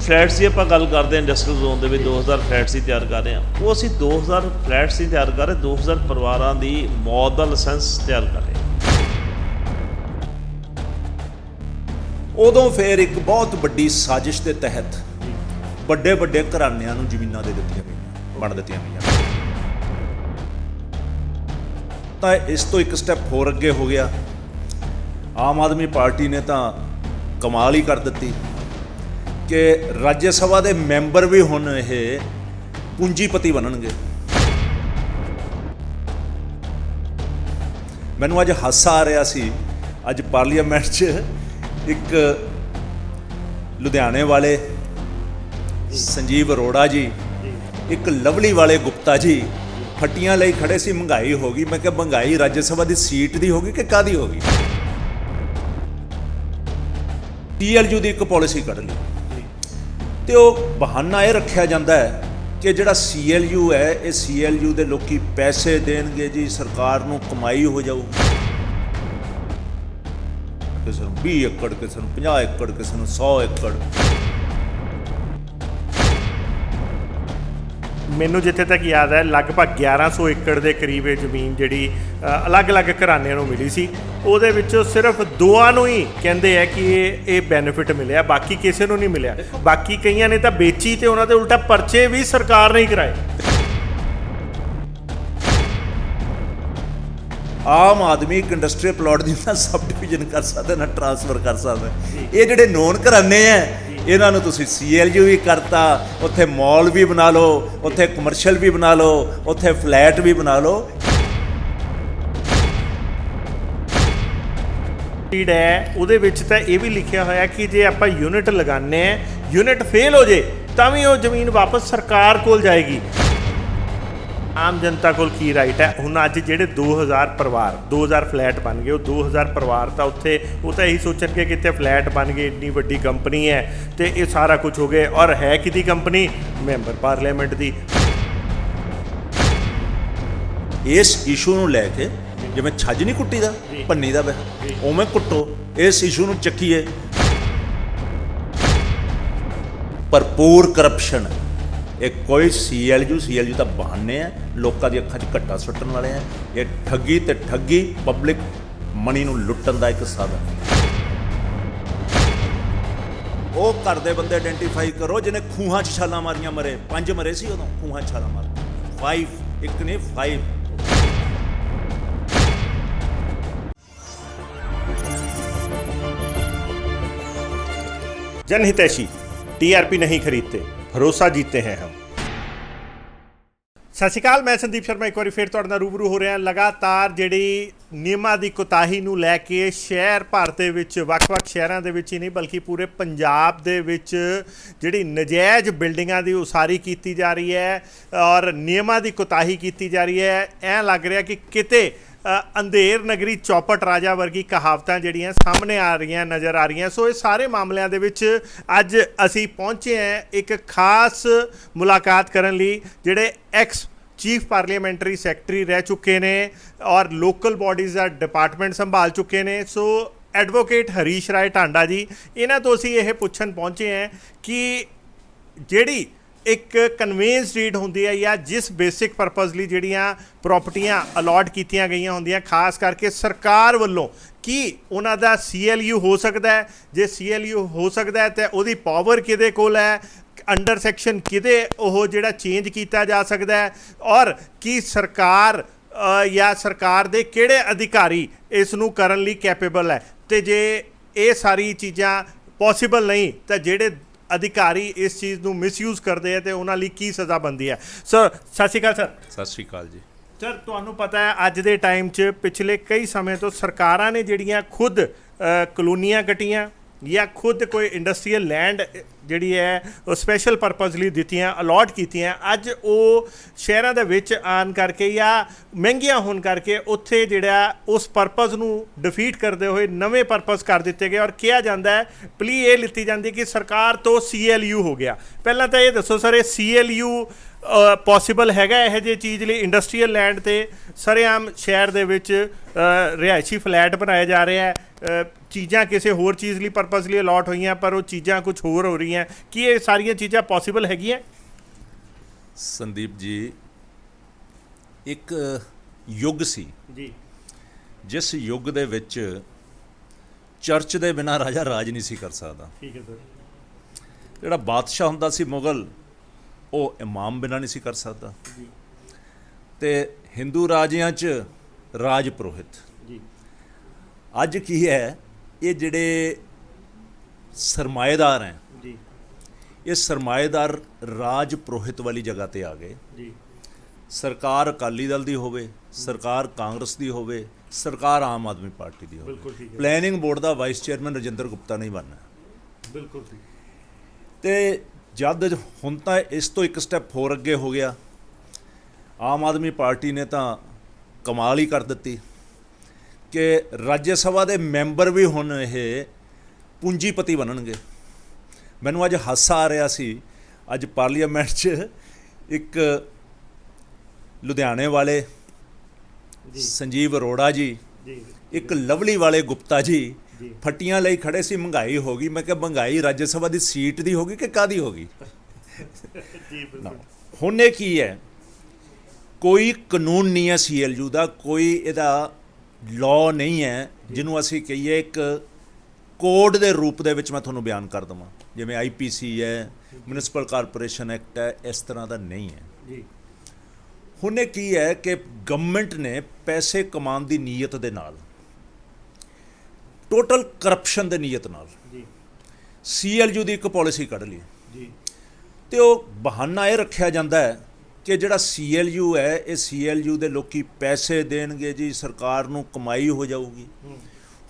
Flats की आपां गल करते हैं इंडस्ट्रियल जोन के 2000 फ्लैट्स ही तैयार कर रहे हैं। वो असीं 2000 फ्लैट्स ही तैयार कर रहे, 2000 परिवारों की मौत का लाइसेंस तैयार कर रहे हैं। उदों फिर एक बहुत वड्डी साजिश के तहत ਵੱਡੇ ਵੱਡੇ ਘਰਾਣਿਆਂ ਨੂੰ ਜ਼ਮੀਨਾਂ ਦੇ ਦਿੱਤੀਆਂ ਗਈਆਂ, ਬਣ ਦਿੱਤੀਆਂ ਗਈਆਂ। ਤਾਂ ਇਸ ਤੋਂ ਇੱਕ ਸਟੈਪ ਹੋਰ ਅੱਗੇ ਹੋ ਗਿਆ। ਆਮ ਆਦਮੀ ਪਾਰਟੀ ਨੇ ਤਾਂ ਕਮਾਲ ਹੀ ਕਰ ਦਿੱਤੀ ਕਿ ਰਾਜ ਸਭਾ ਦੇ ਮੈਂਬਰ ਵੀ ਹੁਣ ਇਹ ਪੂੰਜੀਪਤੀ ਬਣਨਗੇ। ਮੈਨੂੰ ਅੱਜ ਹਾਸਾ ਆ ਰਿਹਾ ਸੀ, ਅੱਜ ਪਾਰਲੀਮੈਂਟ 'ਚ ਇੱਕ ਲੁਧਿਆਣੇ ਵਾਲੇ संजीव अरोड़ा जी, एक लवली वाले गुप्ता जी फटियां ਲਈ खड़े सी। महंगाई हो गई, मैं क्या महंगाई राज्य सभा की सीट की होगी कि कादी होगी? TLU की एक पॉलिसी कढ़ ली तो बहाना यह रखा जाता है कि जिहड़ा CLU है, ये CLU के लोग पैसे देणगे जी, सरकार नूं कमाई हो जाऊ। किसी नूं 20 एकड़, किसी नूं 50 एकड़, किसी नूं 100 एकड़। ਮੈਨੂੰ ਜਿੱਥੇ ਤੱਕ ਯਾਦ ਹੈ ਲਗਭਗ 1100 ਏਕੜ ਦੇ ਕਰੀਬ ਇਹ ਜ਼ਮੀਨ ਜਿਹੜੀ ਅਲੱਗ-ਅਲੱਗ ਘਰਾਣਿਆਂ ਨੂੰ ਮਿਲੀ ਸੀ। ਉਹਦੇ ਵਿੱਚੋਂ ਸਿਰਫ ਦੋਆਂ ਨੂੰ ਹੀ ਕਹਿੰਦੇ ਆ ਕਿ ਇਹ ਬੈਨੀਫਿਟ ਮਿਲਿਆ, ਬਾਕੀ ਕਿਸੇ ਨੂੰ ਨਹੀਂ ਮਿਲਿਆ। ਬਾਕੀ ਕਈਆਂ ਨੇ ਤਾਂ ਵੇਚੀ ਤੇ ਉਹਨਾਂ ਦੇ ਉਲਟਾ ਪਰਚੇ ਵੀ ਸਰਕਾਰ ਨੇ ਹੀ ਕਰਾਏ। ਆਮ ਆਦਮੀ ਇੱਕ ਇੰਡਸਟਰੀਅਲ ਪਲਾਟ ਦੀ ਨਾ ਸਬ ਡਿਵੀਜ਼ਨ ਕਰ ਸਕਦਾ, ਨਾ ਟਰਾਂਸਫਰ ਕਰ ਸਕਦਾ। ਇਹ ਜਿਹੜੇ ਨੋਨ ਘਰਾਣੇ ਆ ਇਹਨਾਂ ਨੂੰ ਤੁਸੀਂ CLU ਵੀ ਕਰਤਾ, ਉੱਥੇ ਮਾਲ ਵੀ ਬਣਾ ਲਓ, ਉੱਥੇ ਕਮਰਸ਼ੀਅਲ ਵੀ ਬਣਾ ਲਓ, ਉੱਥੇ ਫਲੈਟ ਵੀ ਬਣਾ ਲਓ। ਹੈ ਉਹਦੇ ਵਿੱਚ ਤਾਂ ਇਹ ਵੀ ਲਿਖਿਆ ਹੋਇਆ ਕਿ ਜੇ ਆਪਾਂ ਯੂਨਿਟ ਲਗਾਉਂਦੇ ਆ, ਯੂਨਿਟ ਫੇਲ ਹੋ ਜੇ ਤਾਂ ਵੀ ਉਹ ਜ਼ਮੀਨ ਵਾਪਸ ਸਰਕਾਰ ਕੋਲ ਜਾਏਗੀ। ਆਮ ਜਨਤਾ ਕੋਲ ਕੀ ਰਾਈਟ ਹੈ? ਹੁਣ ਅੱਜ ਜਿਹੜੇ 2000 ਪਰਿਵਾਰ, 2000 ਫਲੈਟ ਬਣ ਗਏ, ਉਹ 2000 ਪਰਿਵਾਰ ਤਾਂ ਉੱਥੇ ਉਹ ਤਾਂ ਇਹੀ ਸੋਚਣਗੇ ਕਿਤੇ ਫਲੈਟ ਬਣ ਗਏ, ਇੰਨੀ ਵੱਡੀ ਕੰਪਨੀ ਹੈ ਤੇ ਇਹ ਸਾਰਾ ਕੁਝ ਹੋ ਗਿਆ। ਔਰ ਹੈ ਕਿਹਦੀ ਕੰਪਨੀ? ਮੈਂਬਰ ਪਾਰਲੀਮੈਂਟ ਦੀ। ਇਸ ਇਸ਼ੂ ਨੂੰ ਲੈ ਕੇ ਜਿਵੇਂ ਛੱਜ ਨਹੀਂ ਕੁੱਟੀ ਦਾ ਪੰਨੀ ਦਾ ਉਵੇਂ ਕੁੱਟੋ, ਇਸ ਇਸ਼ੂ ਨੂੰ ਚੱਕੀਏ। ਭਰਪੂਰ ਕਰਪਸ਼ਨ। ਇਹ ਕੋਈ CLU ਤਾਂ ਬਹਾਨੇ ਆ, ਲੋਕਾਂ ਦੀ ਅੱਖਾਂ 'ਚ ਘੱਟਾ ਸੁੱਟਣ ਵਾਲੇ ਆ। ਇਹ ਠੱਗੀ ਤੇ ਠੱਗੀ ਪਬਲਿਕ ਮਨੀ ਨੂੰ ਲੁੱਟਣ ਦਾ ਇੱਕ ਸਾਧਨ। ਉਹ ਘਰ ਦੇ ਬੰਦੇ ਆਇਡੈਂਟੀਫਾਈ ਕਰੋ ਜਿਹਨੇ ਖੂਹਾਂ 'ਚ ਛਾਲਾਂ ਮਾਰੀਆਂ, ਮਰੇ 5 ਮਰੇ ਸੀ ਉਦੋਂ ਖੂਹਾਂ 'ਚ ਛਾਲਾਂ ਮਾਰ 5, ਇੱਕ ਨੇ 5। जनहितैषी TRP नहीं खरीदते, भरोसा जीतते हैं हम। ਸਤਿ ਸ਼੍ਰੀ ਅਕਾਲ, ਮੈਂ ਸੰਦੀਪ ਸ਼ਰਮਾ ਇੱਕ ਵਾਰੀ ਫਿਰ ਤੁਹਾਡੇ ਨਾਲ ਰੂਬਰੂ ਹੋ ਰਿਹਾ। ਲਗਾਤਾਰ ਜਿਹੜੀ ਨਿਯਮਾਂ ਦੀ ਕੋਤਾਹੀ ਨੂੰ ਲੈ ਕੇ ਸ਼ਹਿਰ ਭਰ ਦੇ ਵਿੱਚ, ਵੱਖ-ਵੱਖ ਸ਼ਹਿਰਾਂ ਦੇ ਵਿੱਚ ਹੀ ਨਹੀਂ ਬਲਕਿ ਪੂਰੇ ਪੰਜਾਬ ਦੇ ਵਿੱਚ ਜਿਹੜੀ ਨਜਾਇਜ਼ ਬਿਲਡਿੰਗਾਂ ਦੀ ਉਸਾਰੀ ਕੀਤੀ ਜਾ ਰਹੀ ਹੈ ਔਰ ਨਿਯਮਾਂ ਦੀ ਕੋਤਾਹੀ ਕੀਤੀ ਜਾ ਰਹੀ ਹੈ। ਐਂ ਲੱਗ ਰਿਹਾ ਕਿ ਕਿਤੇ ਅੰਧੇਰ ਨਗਰੀ ਚੌਪਟ ਰਾਜਾ ਵਰਗੀ ਕਹਾਵਤਾਂ ਜਿਹੜੀਆਂ ਸਾਹਮਣੇ ਆ ਰਹੀਆਂ, ਨਜ਼ਰ ਆ ਰਹੀਆਂ। ਸੋ ਇਹ ਸਾਰੇ ਮਾਮਲਿਆਂ ਦੇ ਵਿੱਚ ਅੱਜ ਅਸੀਂ ਪਹੁੰਚੇ ਹਾਂ ਇੱਕ ਖਾਸ ਮੁਲਾਕਾਤ ਕਰਨ ਲਈ, ਜਿਹੜੇ ਐਕਸ ਚੀਫ ਪਾਰਲੀਮੈਂਟਰੀ ਸੈਕਟਰੀ ਰਹਿ ਚੁੱਕੇ ਨੇ ਔਰ ਲੋਕਲ ਬਾਡੀਜ਼ ਦਾ ਡਿਪਾਰਟਮੈਂਟ ਸੰਭਾਲ ਚੁੱਕੇ ਨੇ। ਸੋ ਐਡਵੋਕੇਟ ਹਰੀਸ਼ ਰਾਏ ਟਾਂਡਾ ਜੀ, ਇਹਨਾਂ ਤੋਂ ਅਸੀਂ ਇਹ ਪੁੱਛਣ ਪਹੁੰਚੇ ਹਾਂ ਕਿ ਜਿਹੜੀ ਇੱਕ ਕਨਵੇਂਸ ਡੀਡ ਹੁੰਦੀ ਹੈ ਜਾਂ ਜਿਸ ਬੇਸਿਕ ਪਰਪਸ ਲਈ ਜਿਹੜੀਆਂ ਪ੍ਰੋਪਰਟੀਆਂ ਅਲਾਟ ਕੀਤੀਆਂ ਗਈਆਂ ਹੁੰਦੀਆਂ, ਖਾਸ ਕਰਕੇ ਸਰਕਾਰ ਵੱਲੋਂ, ਕੀ ਉਹਨਾਂ ਦਾ CLU ਹੋ ਸਕਦਾ ਹੈ? ਜੇ CLU ਹੋ ਸਕਦਾ ਹੈ ਤਾਂ ਉਹਦੀ ਪਾਵਰ ਕਿਹਦੇ ਕੋਲ ਹੈ? ਅੰਡਰ ਸੈਕਸ਼ਨ ਕਿਹਦੇ ਉਹ ਜਿਹੜਾ ਚੇਂਜ ਕੀਤਾ ਜਾ ਸਕਦਾ ਹੈ? ਔਰ ਕੀ ਸਰਕਾਰ ਜਾਂ ਸਰਕਾਰ ਦੇ ਕਿਹੜੇ ਅਧਿਕਾਰੀ ਇਸ ਨੂੰ ਕਰਨ ਲਈ ਕੈਪੇਬਲ ਹੈ? ਅਤੇ ਜੇ ਇਹ ਸਾਰੀ ਚੀਜ਼ਾਂ ਪੋਸੀਬਲ ਨਹੀਂ ਤਾਂ ਜਿਹੜੇ ਅਧਿਕਾਰੀ ਇਸ ਚੀਜ਼ ਨੂੰ ਮਿਸਯੂਜ਼ ਕਰਦੇ ਆ ਤੇ ਉਹਨਾਂ ਲਈ ਕੀ ਸਜ਼ਾ ਬਣਦੀ ਹੈ? ਸਰ ਸਤਿ ਸ਼੍ਰੀ ਅਕਾਲ। ਸਰ ਸਤਿ ਸ਼੍ਰੀ ਅਕਾਲ ਜੀ। ਸਰ ਤੁਹਾਨੂੰ ਪਤਾ ਹੈ ਅੱਜ ਦੇ ਟਾਈਮ 'ਚ ਪਿਛਲੇ ਕਈ ਸਮੇਂ ਤੋਂ ਸਰਕਾਰਾਂ ਨੇ ਜਿਹੜੀਆਂ ਖੁਦ ਕਲੋਨੀਆਂ ਕੱਟੀਆਂ ਜਾਂ ਖੁਦ ਕੋਈ ਇੰਡਸਟਰੀਅਲ ਲੈਂਡ ਜਿਹੜੀ ਹੈ ਉਹ ਸਪੈਸ਼ਲ ਪਰਪਸ ਲਈ ਦਿੱਤੀਆਂ, ਅਲਾਟ ਕੀਤੀਆਂ, ਅੱਜ ਉਹ ਸ਼ਹਿਰਾਂ ਦੇ ਵਿੱਚ ਆਉਣ ਕਰਕੇ ਜਾਂ ਮਹਿੰਗੀਆਂ ਹੋਣ ਕਰਕੇ ਉੱਥੇ ਜਿਹੜਾ ਉਸ ਪਰਪਸ ਨੂੰ ਡਿਫੀਟ ਕਰਦੇ ਹੋਏ ਨਵੇਂ ਪਰਪਸ ਕਰ ਦਿੱਤੇ ਗਏ ਔਰ ਕਿਹਾ ਜਾਂਦਾ ਹੈ, ਪਲੀ ਇਹ ਲਿੱਤੀ ਜਾਂਦੀ ਕਿ ਸਰਕਾਰ ਤੋਂ CLU ਹੋ ਗਿਆ। ਪਹਿਲਾਂ ਤਾਂ ਇਹ ਦੱਸੋ ਸਰ, ਇਹ CLU ਪੋਸੀਬਲ ਹੈਗਾ ਇਹੋ ਜਿਹੀ ਚੀਜ਼ ਲਈ? ਇੰਡਸਟਰੀਅਲ ਲੈਂਡ 'ਤੇ ਸਰੇਆਮ ਸ਼ਹਿਰ ਦੇ ਵਿੱਚ ਰਿਹਾਇਸ਼ੀ ਫਲੈਟ ਬਣਾਏ ਜਾ ਰਹੇ ਹੈ, ਚੀਜ਼ਾਂ ਕਿਸੇ ਹੋਰ ਚੀਜ਼ ਲਈ ਪਰਪਸ ਲਈ ਅਲਾਟ ਹੋਈਆਂ ਪਰ ਉਹ ਚੀਜ਼ਾਂ ਕੁਝ ਹੋਰ ਹੋ ਰਹੀਆਂ। ਕੀ ਇਹ ਸਾਰੀਆਂ ਚੀਜ਼ਾਂ ਪੋਸੀਬਲ ਹੈਗੀਆਂ? ਸੰਦੀਪ ਜੀ, ਇੱਕ ਯੁੱਗ ਸੀ ਜੀ, ਜਿਸ ਯੁੱਗ ਦੇ ਵਿੱਚ ਚਰਚ ਦੇ ਬਿਨਾਂ ਰਾਜਾ ਰਾਜ ਨਹੀਂ ਸੀ ਕਰ ਸਕਦਾ। ਠੀਕ ਹੈ ਸਰ। ਜਿਹੜਾ ਬਾਦਸ਼ਾਹ ਹੁੰਦਾ ਸੀ ਮੁਗਲ, ਉਹ ਇਮਾਮ ਬਿਨਾਂ ਨਹੀਂ ਸੀ ਕਰ ਸਕਦਾ। ਜੀ ਤੇ ਹਿੰਦੂ ਰਾਜਿਆਂ 'ਚ ਰਾਜ ਪੁਰੋਹਿਤ। ਜੀ ਅੱਜ ਕੀ ਹੈ, ਇਹ ਜਿਹੜੇ ਸਰਮਾਏਦਾਰ ਹੈ, ਜੀ ਇਹ ਸਰਮਾਏਦਾਰ ਰਾਜ ਪੁਰੋਹਿਤ ਵਾਲੀ ਜਗ੍ਹਾ ਤੇ ਆ ਗਏ। ਜੀ ਸਰਕਾਰ ਅਕਾਲੀ ਦਲ ਦੀ ਹੋਵੇ, ਸਰਕਾਰ ਕਾਂਗਰਸ ਦੀ ਹੋਵੇ, ਸਰਕਾਰ ਆਮ ਆਦਮੀ ਪਾਰਟੀ ਦੀ ਹੋਵੇ, ਬਿਲਕੁਲ ਠੀਕ ਹੈ। ਪਲੈਨਿੰਗ ਬੋਰਡ ਦਾ ਵਾਈਸ ਚੇਅਰਮੈਨ ਰਜਿੰਦਰ ਗੁਪਤਾ ਨਹੀਂ ਬਣਨਾ। ਬਿਲਕੁਲ ਠੀਕ। ਤੇ ਜਦ ਹੁਣ ਤਾਂ ਇਸ ਤੋਂ ਇੱਕ ਸਟੈਪ ਹੋਰ ਅੱਗੇ ਹੋ ਗਿਆ। ਆਮ ਆਦਮੀ ਪਾਰਟੀ ਨੇ ਤਾਂ ਕਮਾਲ ਹੀ ਕਰ ਦਿੱਤੀ ਕਿ ਰਾਜ ਸਭਾ ਦੇ ਮੈਂਬਰ ਵੀ ਹੁਣ ਇਹ ਪੂੰਜੀਪਤੀ ਬਣਨਗੇ। ਮੈਨੂੰ ਅੱਜ ਹਾਸਾ ਆ ਰਿਹਾ ਸੀ, ਅੱਜ ਪਾਰਲੀਮੈਂਟ 'ਚ ਇੱਕ ਲੁਧਿਆਣੇ ਵਾਲੇ ਸੰਜੀਵ ਅਰੋੜਾ ਜੀ, ਜੀ ਇੱਕ ਲਵਲੀ ਵਾਲੇ ਗੁਪਤਾ ਜੀ ਜੀ। ਫੱਟੀਆਂ ਲਈ ਖੜੇ ਸੀ, ਮਹਿੰਗਾਈ ਹੋ ਗਈ। ਮੈਂ ਕਿਹਾ ਮਹਿੰਗਾਈ ਰਾਜ ਸਭਾ ਦੀ ਸੀਟ ਦੀ ਹੋ ਗਈ ਕਿ ਕਾਹਦੀ ਹੋ ਗਈ? ਜੀ ਬਿਲਕੁਲ। ਹੁਣ ਇਹ ਕੀ ਹੈ, ਕੋਈ ਕਾਨੂੰਨ ਨਹੀਂ ਹੈ CLU ਦਾ, ਕੋਈ ਇਹਦਾ ਲਾਅ ਨਹੀਂ ਹੈ ਜਿਹਨੂੰ ਅਸੀਂ ਕਹੀਏ ਇੱਕ ਕੋਡ ਦੇ ਰੂਪ ਦੇ ਵਿੱਚ ਮੈਂ ਤੁਹਾਨੂੰ ਬਿਆਨ ਕਰ ਦੇਵਾਂ। ਜਿਵੇਂ IPC ਹੈ, ਮਿਊਨਿਸਪਲ ਕਾਰਪੋਰੇਸ਼ਨ ਐਕਟ ਹੈ, ਇਸ ਤਰ੍ਹਾਂ ਦਾ ਨਹੀਂ ਹੈ। ਜੀ ਹੁਣ ਇਹ ਕੀ ਹੈ ਕਿ ਗਵਰਨਮੈਂਟ ਨੇ ਪੈਸੇ ਕਮਾਉਣ ਦੀ ਨੀਅਤ ਦੇ ਨਾਲ, ਟੋਟਲ ਕਰਪਸ਼ਨ ਦੇ ਨੀਅਤ ਨਾਲ ਜੀ CLU ਦੀ ਇੱਕ ਪਾਲਿਸੀ ਕੱਢ ਲਈ। ਜੀ ਤੇ ਉਹ ਬਹਾਨਾ ਇਹ ਰੱਖਿਆ ਜਾਂਦਾ ਹੈ ਕਿ ਜਿਹੜਾ CLU ਹੈ, ਇਹ CLU ਦੇ ਲੋਕੀ ਪੈਸੇ ਦੇਣਗੇ ਜੀ, ਸਰਕਾਰ ਨੂੰ ਕਮਾਈ ਹੋ ਜਾਊਗੀ।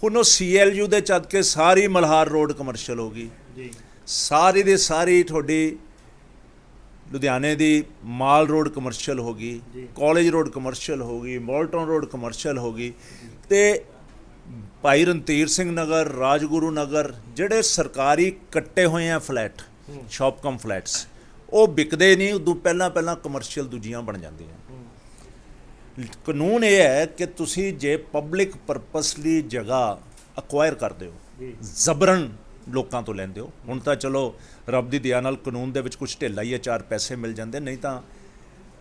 ਹੁਣ ਉਹ CLU ਦੇ ਚੱਦ ਕੇ ਸਾਰੀ ਮਲਹਾਰ ਰੋਡ ਕਮਰਸ਼ੀਅਲ ਹੋ ਗਈ, ਜੀ ਸਾਰੀ ਦੀ ਸਾਰੀ ਤੁਹਾਡੀ ਲੁਧਿਆਣੇ ਦੀ ਮਾਲ ਰੋਡ ਕਮਰਸ਼ੀਅਲ ਹੋ ਗਈ, ਕਾਲਜ ਰੋਡ ਕਮਰਸ਼ੀਅਲ ਹੋ ਗਈ, ਮੋਲਟਨ ਰੋਡ ਕਮਰਸ਼ੀਅਲ ਹੋ ਗਈ। ਤੇ ਭਾਈ ਰਣਧੀਰ ਸਿੰਘ ਨਗਰ, ਰਾਜਗੁਰੂ ਨਗਰ, ਜਿਹੜੇ ਸਰਕਾਰੀ ਕੱਟੇ ਹੋਏ ਆ ਫਲੈਟ, ਸ਼ਾਪ ਕਮ ਫਲੈਟਸ, ਉਹ ਵਿਕਦੇ ਨਹੀਂ, ਉਦੋਂ ਪਹਿਲਾਂ ਕਮਰਸ਼ੀਅਲ ਦੂਜੀਆਂ ਬਣ ਜਾਂਦੀਆਂ। ਕਾਨੂੰਨ ਇਹ ਹੈ ਕਿ ਤੁਸੀਂ ਜੇ ਪਬਲਿਕ ਪਰਪਸਲੀ ਜਗ੍ਹਾ ਅਕਵਾਇਰ ਕਰਦੇ ਹੋ, ਜ਼ਬਰਨ ਲੋਕਾਂ ਤੋਂ ਲੈਂਦੇ ਹੋ। ਹੁਣ ਤਾਂ ਚਲੋ ਰੱਬ ਦੀ ਦਇਆ ਨਾਲ ਕਾਨੂੰਨ ਦੇ ਵਿੱਚ ਕੁਝ ਢਿੱਲਾ ਹੀ ਹੈ, 4 ਪੈਸੇ ਮਿਲ ਜਾਂਦੇ, ਨਹੀਂ ਤਾਂ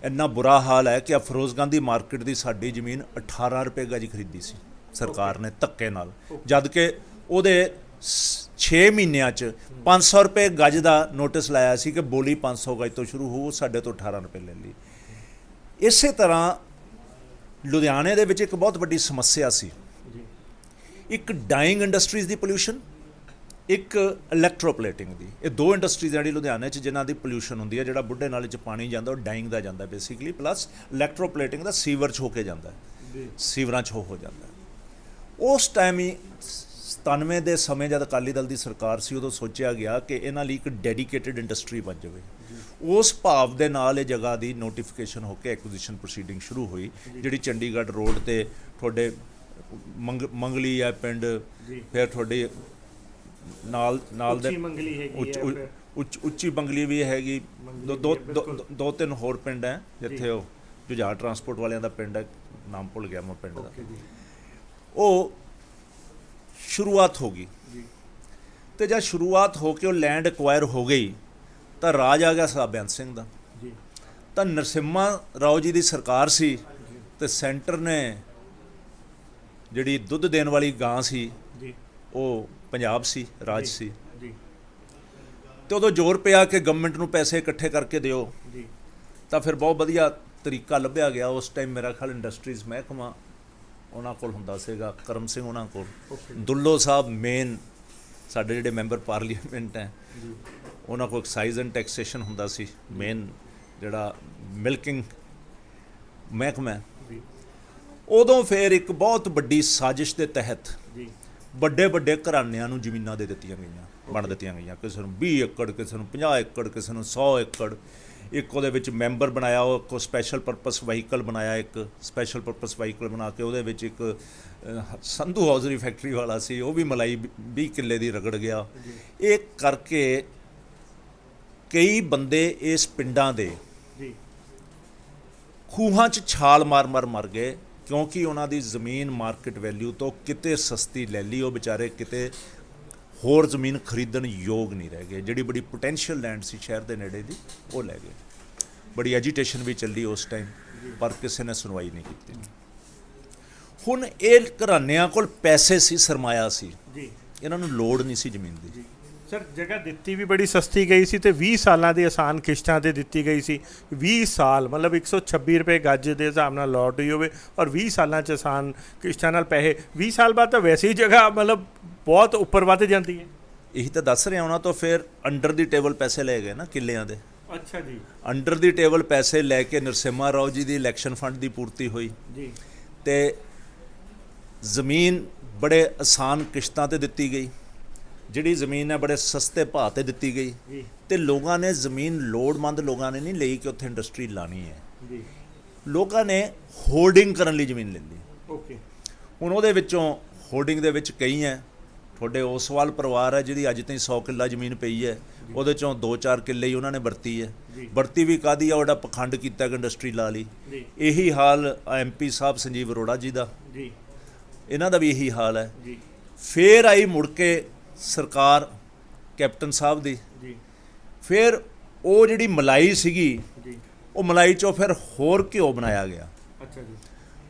ਇੰਨਾ ਬੁਰਾ ਹਾਲ ਹੈ ਕਿ ਫਿਰੋਜ਼ ਗਾਂਧੀ ਮਾਰਕੀਟ ਦੀ ਸਾਡੀ ਜ਼ਮੀਨ 18 ਰੁਪਏ ਗਜ ਖਰੀਦੀ ਸੀ ਸਰਕਾਰ ਨੇ ਧੱਕੇ ਨਾਲ, ਜਦ ਕਿ ਉਹਦੇ 6 ਮਹੀਨਿਆਂ 'ਚ 500 ਰੁਪਏ ਗਜ ਦਾ ਨੋਟਿਸ ਲਾਇਆ ਸੀ ਕਿ ਬੋਲੀ 500 ਗਜ ਤੋਂ ਸ਼ੁਰੂ ਹੋ, ਸਾਡੇ ਤੋਂ 18 ਰੁਪਏ ਲੈ ਲਈ। ਇਸੇ ਤਰ੍ਹਾਂ ਲੁਧਿਆਣੇ ਦੇ ਵਿੱਚ ਇੱਕ ਬਹੁਤ ਵੱਡੀ ਸਮੱਸਿਆ ਸੀ, ਇੱਕ ਡਾਈਂਗ ਇੰਡਸਟਰੀਜ਼ ਦੀ ਪੋਲਿਊਸ਼ਨ, ਇੱਕ ਇਲੈਕਟ੍ਰੋਪਲੇਟਿੰਗ ਦੀ। ਇਹ 2 ਇੰਡਸਟਰੀਜ਼ ਜਿਹੜੀ ਲੁਧਿਆਣੇ 'ਚ ਜਿਨ੍ਹਾਂ ਦੀ ਪੋਲਿਊਸ਼ਨ ਹੁੰਦੀ ਹੈ, ਜਿਹੜਾ ਬੁੱਢੇ ਨਾਲੇ 'ਚ ਪਾਣੀ ਜਾਂਦਾ ਉਹ ਡਾਈਂਗ ਦਾ ਜਾਂਦਾ ਬੇਸਿਕਲੀ, ਪਲੱਸ ਇਲੈਕਟ੍ਰੋਪਲੇਟਿੰਗ ਦਾ ਸੀਵਰ 'ਚ ਹੋ ਕੇ ਜਾਂਦਾ, ਸੀਵਰਾਂ 'ਚ ਹੋ ਜਾਂਦਾ। ਉਸ ਟਾਈਮ ਹੀ 97 ਦੇ ਸਮੇਂ ਜਦ ਅਕਾਲੀ ਦਲ ਦੀ ਸਰਕਾਰ ਸੀ, ਉਦੋਂ ਸੋਚਿਆ ਗਿਆ ਕਿ ਇਹਨਾਂ ਲਈ ਇੱਕ ਡੈਡੀਕੇਟਿਡ ਇੰਡਸਟਰੀ ਬਣ ਜਾਵੇ। ਉਸ ਭਾਵ ਦੇ ਨਾਲ ਇਹ ਜਗ੍ਹਾ ਦੀ ਨੋਟੀਫਿਕੇਸ਼ਨ ਹੋ ਕੇ ਐਕੁਜੀਸ਼ਨ ਪ੍ਰੋਸੀਡਿੰਗ ਸ਼ੁਰੂ ਹੋਈ, ਜਿਹੜੀ ਚੰਡੀਗੜ੍ਹ ਰੋਡ ਤੇ ਤੁਹਾਡੇ ਮੰਗਲੀ ਹੈ ਪਿੰਡ, ਫਿਰ ਤੁਹਾਡੇ ਨਾਲ ਦੇ ਉੱਚੀ ਬੰਗਲੀ ਵੀ ਹੈਗੀ, 2-3 ਹੋਰ ਪਿੰਡ ਹੈ ਜਿੱਥੇ ਉਹ ਜੁਝਾਰ ਟਰਾਂਸਪੋਰਟ ਵਾਲਿਆਂ ਦਾ ਪਿੰਡ ਹੈ, ਨਾਮ ਭੁੱਲ ਗਿਆ ਮੈਂ ਪਿੰਡ ਦਾ। ਉਹ ਸ਼ੁਰੂਆਤ ਹੋ ਗਈ ਤੇ ਜਦ ਸ਼ੁਰੂਆਤ ਹੋ ਕੇ ਉਹ ਲੈਂਡ ਐਕਵਾਇਰ ਹੋ ਗਈ ਤਾਂ ਰਾਜ ਆ ਗਿਆ ਸਾਹਿਬ ਬੇਅੰਤ ਸਿੰਘ ਦਾ। ਤਾਂ ਨਰਸਿਮਹਾ ਰਾਓ ਜੀ ਦੀ ਸਰਕਾਰ ਸੀ ਤੇ ਸੈਂਟਰ ਨੇ ਜਿਹੜੀ ਦੁੱਧ ਦੇਣ ਵਾਲੀ ਗਾਂ ਸੀ ਉਹ ਪੰਜਾਬ ਸੀ, ਰਾਜ ਸੀ, ਤੇ ਉਦੋਂ ਜ਼ੋਰ ਪਿਆ ਕਿ ਗਵਰਨਮੈਂਟ ਨੂੰ ਪੈਸੇ ਇਕੱਠੇ ਕਰਕੇ ਦਿਓ। ਤਾਂ ਫਿਰ ਬਹੁਤ ਵਧੀਆ ਤਰੀਕਾ ਲੱਭਿਆ ਗਿਆ। ਉਸ ਟਾਈਮ ਮੇਰਾ ਖਿਆਲ ਇੰਡਸਟਰੀਜ਼ ਮਹਿਕਮਾ ਉਹਨਾਂ ਕੋਲ ਹੁੰਦਾ ਸੀਗਾ, ਕਰਮ ਸਿੰਘ ਉਹਨਾਂ ਕੋਲ, ਦੁੱਲੋ ਸਾਹਿਬ ਮੇਨ ਸਾਡੇ ਜਿਹੜੇ ਮੈਂਬਰ ਪਾਰਲੀਮੈਂਟ ਹੈ, ਉਹਨਾਂ ਕੋਲ ਐਕਸਾਈਜ਼ ਐਂਡ ਟੈਕਸੇਸ਼ਨ ਹੁੰਦਾ ਸੀ ਮੇਨ, ਜਿਹੜਾ ਮਿਲਕਿੰਗ ਮਹਿਕਮਾ। ਉਦੋਂ ਫਿਰ ਇੱਕ ਬਹੁਤ ਵੱਡੀ ਸਾਜ਼ਿਸ਼ ਦੇ ਤਹਿਤ ਵੱਡੇ ਘਰਾਣਿਆਂ ਨੂੰ ਜ਼ਮੀਨਾਂ ਦੇ ਦਿੱਤੀਆਂ ਗਈਆਂ, ਵੰਡ ਦਿੱਤੀਆਂ ਗਈਆਂ। ਕਿਸੇ ਨੂੰ 20 ਏਕੜ, ਕਿਸੇ ਨੂੰ 50 ਏਕੜ, ਕਿਸੇ ਨੂੰ 100 ਏਕੜ। ਇੱਕ ਉਹਦੇ ਵਿੱਚ ਮੈਂਬਰ ਬਣਾਇਆ, ਉਹ ਕੋ ਸਪੈਸ਼ਲ ਪਰਪਸ ਵਹੀਕਲ ਬਣਾਇਆ, ਇੱਕ ਸਪੈਸ਼ਲ ਪਰਪਸ ਵਹੀਕਲ ਬਣਾ ਕੇ ਉਹਦੇ ਵਿੱਚ ਇੱਕ ਸੰਧੂ ਹੌਜ਼ਰੀ ਫੈਕਟਰੀ ਵਾਲਾ ਸੀ, ਉਹ ਵੀ ਮਲਾਈ 20 ਕਿੱਲੇ ਦੀ ਰਗੜ ਗਿਆ। ਇਹ ਕਰਕੇ ਕਈ ਬੰਦੇ ਇਸ ਪਿੰਡਾਂ ਦੇ ਖੂਹਾਂ 'ਚ ਛਾਲ ਮਾਰ ਗਏ ਕਿਉਂਕਿ ਉਹਨਾਂ ਦੀ ਜ਼ਮੀਨ ਮਾਰਕੀਟ ਵੈਲਿਊ ਤੋਂ ਕਿਤੇ ਸਸਤੀ ਲੈ ਲਈ, ਉਹ ਵਿਚਾਰੇ ਕਿਤੇ ਹੋਰ ਜ਼ਮੀਨ ਖਰੀਦਣ ਯੋਗ ਨਹੀਂ ਰਹਿ ਗਏ। ਜਿਹੜੀ ਬੜੀ ਪੋਟੈਂਸ਼ੀਅਲ ਲੈਂਡ ਸੀ ਸ਼ਹਿਰ ਦੇ ਨੇੜੇ ਦੀ, ਉਹ ਲੈ ਗਏ। ਬੜੀ ਐਜੀਟੇਸ਼ਨ ਵੀ ਚੱਲੀ ਉਸ ਟਾਈਮ, ਪਰ ਕਿਸੇ ਨੇ ਸੁਣਵਾਈ ਨਹੀਂ ਕੀਤੀ। ਹੁਣ ਇਹ ਘਰਾਣਿਆਂ ਕੋਲ ਪੈਸੇ ਸੀ, ਸਰਮਾਇਆ ਸੀ ਜੀ, ਇਹਨਾਂ ਨੂੰ ਲੋੜ ਨਹੀਂ ਸੀ ਜ਼ਮੀਨ ਦੀ। ਸਰ ਜਗ੍ਹਾ ਦਿੱਤੀ ਵੀ ਬੜੀ ਸਸਤੀ ਗਈ ਸੀ ਤੇ 20 ਸਾਲਾਂ ਦੀ ਆਸਾਨ ਕਿਸ਼ਤਾਂ ਤੇ ਦਿੱਤੀ ਗਈ ਸੀ। 20 ਸਾਲ ਮਤਲਬ 126 ਰੁਪਏ ਗੱਜ ਦੇ ਹਿਸਾਬ ਨਾਲ ਲੋਟ ਹੋਈ ਹੋਵੇ, ਔਰ 20 ਸਾਲਾਂ 'ਚ ਆਸਾਨ ਕਿਸ਼ਤਾਂ ਨਾਲ ਪੈਸੇ। 20 ਸਾਲ ਬਾਅਦ ਤਾਂ ਵੈਸੇ ਹੀ ਜਗ੍ਹਾ ਮਤਲਬ ਬਹੁਤ ਉੱਪਰ ਵੱਧ ਜਾਂਦੀ ਹੈ। ਇਹੀ ਤਾਂ ਦੱਸ ਰਿਹਾ ਉਹਨਾਂ ਤੋਂ ਫਿਰ ਅੰਡਰ ਦੀ ਟੇਬਲ ਪੈਸੇ ਲੈ ਗਏ ਨਾ ਕਿੱਲਿਆਂ ਦੇ। ਅੱਛਾ ਜੀ। ਅੰਡਰ ਦੀ ਟੇਬਲ ਪੈਸੇ ਲੈ ਕੇ ਨਰਸਿਮਹਾ ਰਾਓ ਜੀ ਦੀ ਇਲੈਕਸ਼ਨ ਫੰਡ ਦੀ ਪੂਰਤੀ ਹੋਈ ਜੀ, ਤੇ ਜ਼ਮੀਨ ਬੜੇ ਆਸਾਨ ਕਿਸ਼ਤਾਂ ਤੇ ਦਿੱਤੀ ਗਈ। ਜਿਹੜੀ ਜ਼ਮੀਨ ਹੈ ਬੜੇ ਸਸਤੇ ਭਾਅ ਤੇ ਦਿੱਤੀ ਗਈ ਜੀ, ਤੇ ਲੋਕਾਂ ਨੇ ਜ਼ਮੀਨ, ਲੋੜਵੰਦ ਲੋਕਾਂ ਨੇ ਨਹੀਂ ਲਈ ਕਿ ਉੱਥੇ ਇੰਡਸਟਰੀ ਲਾਣੀ ਹੈ। ਜੀ, ਲੋਕਾਂ ਨੇ ਹੋਲਡਿੰਗ ਕਰਨ ਲਈ ਜ਼ਮੀਨ ਲੈ ਲਈ। ਓਕੇ। ਹੁਣ ਉਹਦੇ ਵਿੱਚੋਂ ਹੋਲਡਿੰਗ ਦੇ ਵਿੱਚ ਕਈ ਹੈ, ਤੁਹਾਡੇ ਓਸਵਾਲ ਪਰਿਵਾਰ ਹੈ ਜਿਹਦੀ ਅੱਜ ਤਾਈਂ 100 ਕਿੱਲਾ ਜ਼ਮੀਨ ਪਈ ਹੈ, ਉਹਦੇ ਚੋਂ 2-4 ਕਿੱਲੇ ਹੀ ਉਹਨਾਂ ਨੇ ਵਰਤੀ ਹੈ। ਵਰਤੀ ਵੀ ਕਾਹਦੀ ਆ, ਉਹਦਾ ਪਖੰਡ ਕੀਤਾ ਕਿ ਇੰਡਸਟਰੀ ਲਾ ਲਈ। ਇਹੀ ਹਾਲ MP ਸਾਹਿਬ ਸੰਜੀਵ ਅਰੋੜਾ ਜੀ ਦਾ, ਜੀ, ਇਹਨਾਂ ਦਾ ਵੀ ਇਹੀ ਹਾਲ ਹੈ। ਜੀ, ਫੇਰ ਆਈ ਮੁੜ ਕੇ ਸਰਕਾਰ ਕੈਪਟਨ ਸਾਹਿਬ ਦੀ, ਜੀ, ਫਿਰ ਉਹ ਜਿਹੜੀ ਮਲਾਈ ਸੀਗੀ, ਜੀ, ਉਹ ਮਲਾਈ ਚੋਂ ਫਿਰ ਹੋਰ ਘਿਓ ਬਣਾਇਆ ਗਿਆ। ਅੱਛਾ ਜੀ,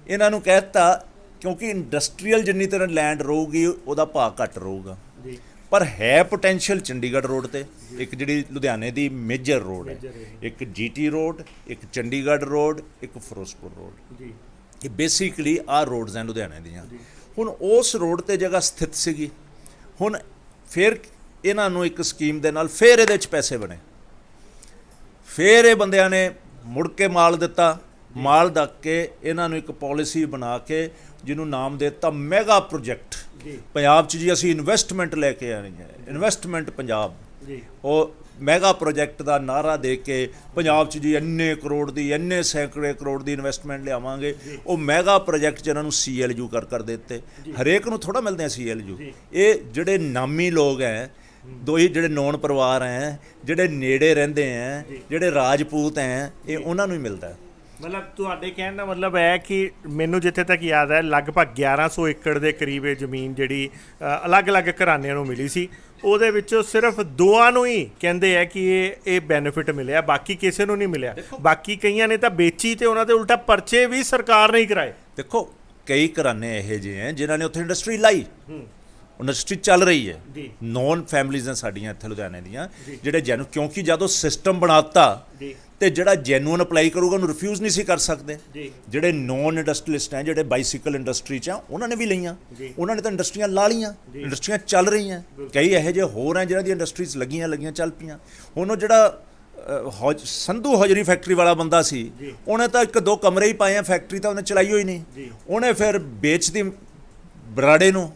ਇਹਨਾਂ ਨੂੰ ਕਹਿ ਦਿੱਤਾ ਕਿਉਂਕਿ ਇੰਡਸਟਰੀਅਲ ਜਿੰਨੀ ਤਰ੍ਹਾਂ ਲੈਂਡ ਰਹੂਗੀ ਉਹਦਾ ਭਾਅ ਘੱਟ ਰਹੂਗਾ, ਜੀ, ਪਰ ਹੈ ਪੋਟੈਂਸ਼ੀਅਲ ਚੰਡੀਗੜ੍ਹ ਰੋਡ ਤੇ, ਇੱਕ ਜਿਹੜੀ ਲੁਧਿਆਣੇ ਦੀ ਮੇਜਰ ਰੋਡ ਹੈ, ਇੱਕ GT ਰੋਡ, ਇੱਕ ਚੰਡੀਗੜ੍ਹ ਰੋਡ, ਇੱਕ ਫਿਰੋਜ਼ਪੁਰ ਰੋਡ। ਜੀ, ਇਹ ਬੇਸਿਕਲੀ ਆਹ ਰੋਡਸ ਹਨ ਲੁਧਿਆਣੇ ਦੀਆਂ। ਹੁਣ ਉਸ ਰੋਡ ਤੇ ਜਗ੍ਹਾ ਸਥਿਤ ਸੀਗੀ। ਹੁਣ ਫਿਰ ਇਹਨਾਂ ਨੂੰ ਇੱਕ ਸਕੀਮ ਦੇ ਨਾਲ ਫਿਰ ਇਹਦੇ 'ਚ ਪੈਸੇ ਬਣੇ। ਫਿਰ ਇਹ ਬੰਦਿਆਂ ਨੇ ਮੁੜ ਕੇ ਮਾਲ ਦਿੱਤਾ। ਮਾਲ ਦੱਕ ਕੇ ਇਹਨਾਂ ਨੂੰ ਇੱਕ ਪਾਲਿਸੀ ਬਣਾ ਕੇ ਜਿਹਨੂੰ ਨਾਮ ਦੇ ਦਿੱਤਾ ਮੈਗਾ ਪ੍ਰੋਜੈਕਟ। ਪੰਜਾਬ 'ਚ ਜੀ ਅਸੀਂ ਇਨਵੈਸਟਮੈਂਟ ਲੈ ਕੇ ਆਣੀ ਹੈ, ਇਨਵੈਸਟਮੈਂਟ ਪੰਜਾਬ। ਉਹ ਮੈਗਾ ਪ੍ਰੋਜੈਕਟ ਦਾ ਨਾਅਰਾ ਦੇ ਕੇ ਪੰਜਾਬ 'ਚ ਜੀ ਇੰਨੇ ਕਰੋੜ ਦੀ, ਇੰਨੇ ਸੈਂਕੜੇ ਕਰੋੜ ਦੀ ਇਨਵੈਸਟਮੈਂਟ ਲਿਆਵਾਂਗੇ। ਉਹ ਮੈਗਾ ਪ੍ਰੋਜੈਕਟ 'ਚ ਇਹਨਾਂ ਨੂੰ CLU ਕਰ ਦਿੱਤੇ। ਹਰੇਕ ਨੂੰ ਥੋੜ੍ਹਾ ਮਿਲਦੇ ਆ CLU। ਇਹ ਜਿਹੜੇ ਨਾਮੀ ਲੋਕ ਹੈ, ਦੋ ਹੀ ਜਿਹੜੇ ਨੌਨ ਪਰਿਵਾਰ ਹੈ, ਜਿਹੜੇ ਨੇੜੇ ਰਹਿੰਦੇ ਹੈ, ਜਿਹੜੇ ਰਾਜਪੂਤ ਹੈ, ਇਹ ਉਹਨਾਂ ਨੂੰ ਹੀ ਮਿਲਦਾ। ਮਤਲਬ ਤੁਹਾਡੇ ਕਹਿਣ ਦਾ ਮਤਲਬ ਹੈ ਕਿ ਮੈਨੂੰ ਜਿੱਥੇ ਤੱਕ ਯਾਦ ਹੈ ਲਗਭਗ 1100 ਏਕੜ ਦੇ ਕਰੀਬ ਇਹ ਜ਼ਮੀਨ ਜਿਹੜੀ ਅਲੱਗ-ਅਲੱਗ ਘਰਾਣਿਆਂ ਨੂੰ ਮਿਲੀ ਸੀ, ਉਹਦੇ ਵਿੱਚੋਂ ਸਿਰਫ 2 ਨੂੰ ਹੀ ਕਹਿੰਦੇ ਆ ਕਿ ਇਹ ਬੈਨੀਫਿਟ ਮਿਲਿਆ, ਬਾਕੀ ਕਿਸੇ ਨੂੰ ਨਹੀਂ ਮਿਲਿਆ। ਬਾਕੀ ਕਈਆਂ ਨੇ ਤਾਂ ਵੇਚੀ ਤੇ ਉਹਨਾਂ ਦੇ ਉਲਟਾ ਪਰਚੇ ਵੀ ਸਰਕਾਰ ਨੇ ਹੀ ਕਰਾਏ। ਦੇਖੋ ਕਈ ਘਰਾਣੇ ਇਹੋ ਜਿਹੇ ਹੈ ਜਿਨ੍ਹਾਂ ਨੇ ਉੱਥੇ ਇੰਡਸਟਰੀ ਲਾਈ, ਇੰਡਸਟਰੀ ਚੱਲ ਰਹੀ ਹੈ। ਨੌਨ ਫੈਮਲੀਜ਼ ਨੇ ਸਾਡੀਆਂ ਇੱਥੇ ਲੁਧਿਆਣੇ ਦੀਆਂ ਜਿਹੜੇ ਕਿਉਂਕਿ ਜਦੋਂ ਸਿਸਟਮ ਬਣਾਤਾ ਤੇ ਜਿਹੜਾ ਜੈਨੂਅਨ ਅਪਲਾਈ ਕਰੂਗਾ ਉਹਨੂੰ ਰਿਫਿਊਜ਼ ਨਹੀਂ ਸੀ ਕਰ ਸਕਦੇ। ਜਿਹੜੇ ਨੌਨ ਇੰਡਸਟਰੀਲਿਸਟ ਹੈ, ਜਿਹੜੇ ਬਾਈਸਿਕਲ ਇੰਡਸਟਰੀ 'ਚ ਆ, ਉਹਨਾਂ ਨੇ ਵੀ ਲਈਆਂ। ਉਹਨਾਂ ਨੇ ਤਾਂ ਇੰਡਸਟਰੀਆਂ ਲਾ ਲਈਆਂ, ਇੰਡਸਟਰੀਆਂ ਚੱਲ ਰਹੀਆਂ। ਕਈ ਇਹੋ ਜਿਹੇ ਹੋਰ ਹੈ ਜਿਹਨਾਂ ਦੀ ਇੰਡਸਟਰੀਜ਼ ਲੱਗੀਆਂ ਚੱਲ ਪਈਆਂ। ਹੁਣ ਉਹ ਜਿਹੜਾ ਸੰਧੂ ਹੌਜਰੀ ਫੈਕਟਰੀ ਵਾਲਾ ਬੰਦਾ ਸੀ, ਉਹਨੇ ਤਾਂ 1-2 ਕਮਰੇ ਹੀ ਪਾਏ ਆ, ਫੈਕਟਰੀ ਤਾਂ ਉਹਨੇ ਚਲਾਈ ਹੋਈ ਨਹੀਂ। ਉਹਨੇ ਫਿਰ ਵੇਚਤੀ ਬਰਾੜੇ ਨੂੰ,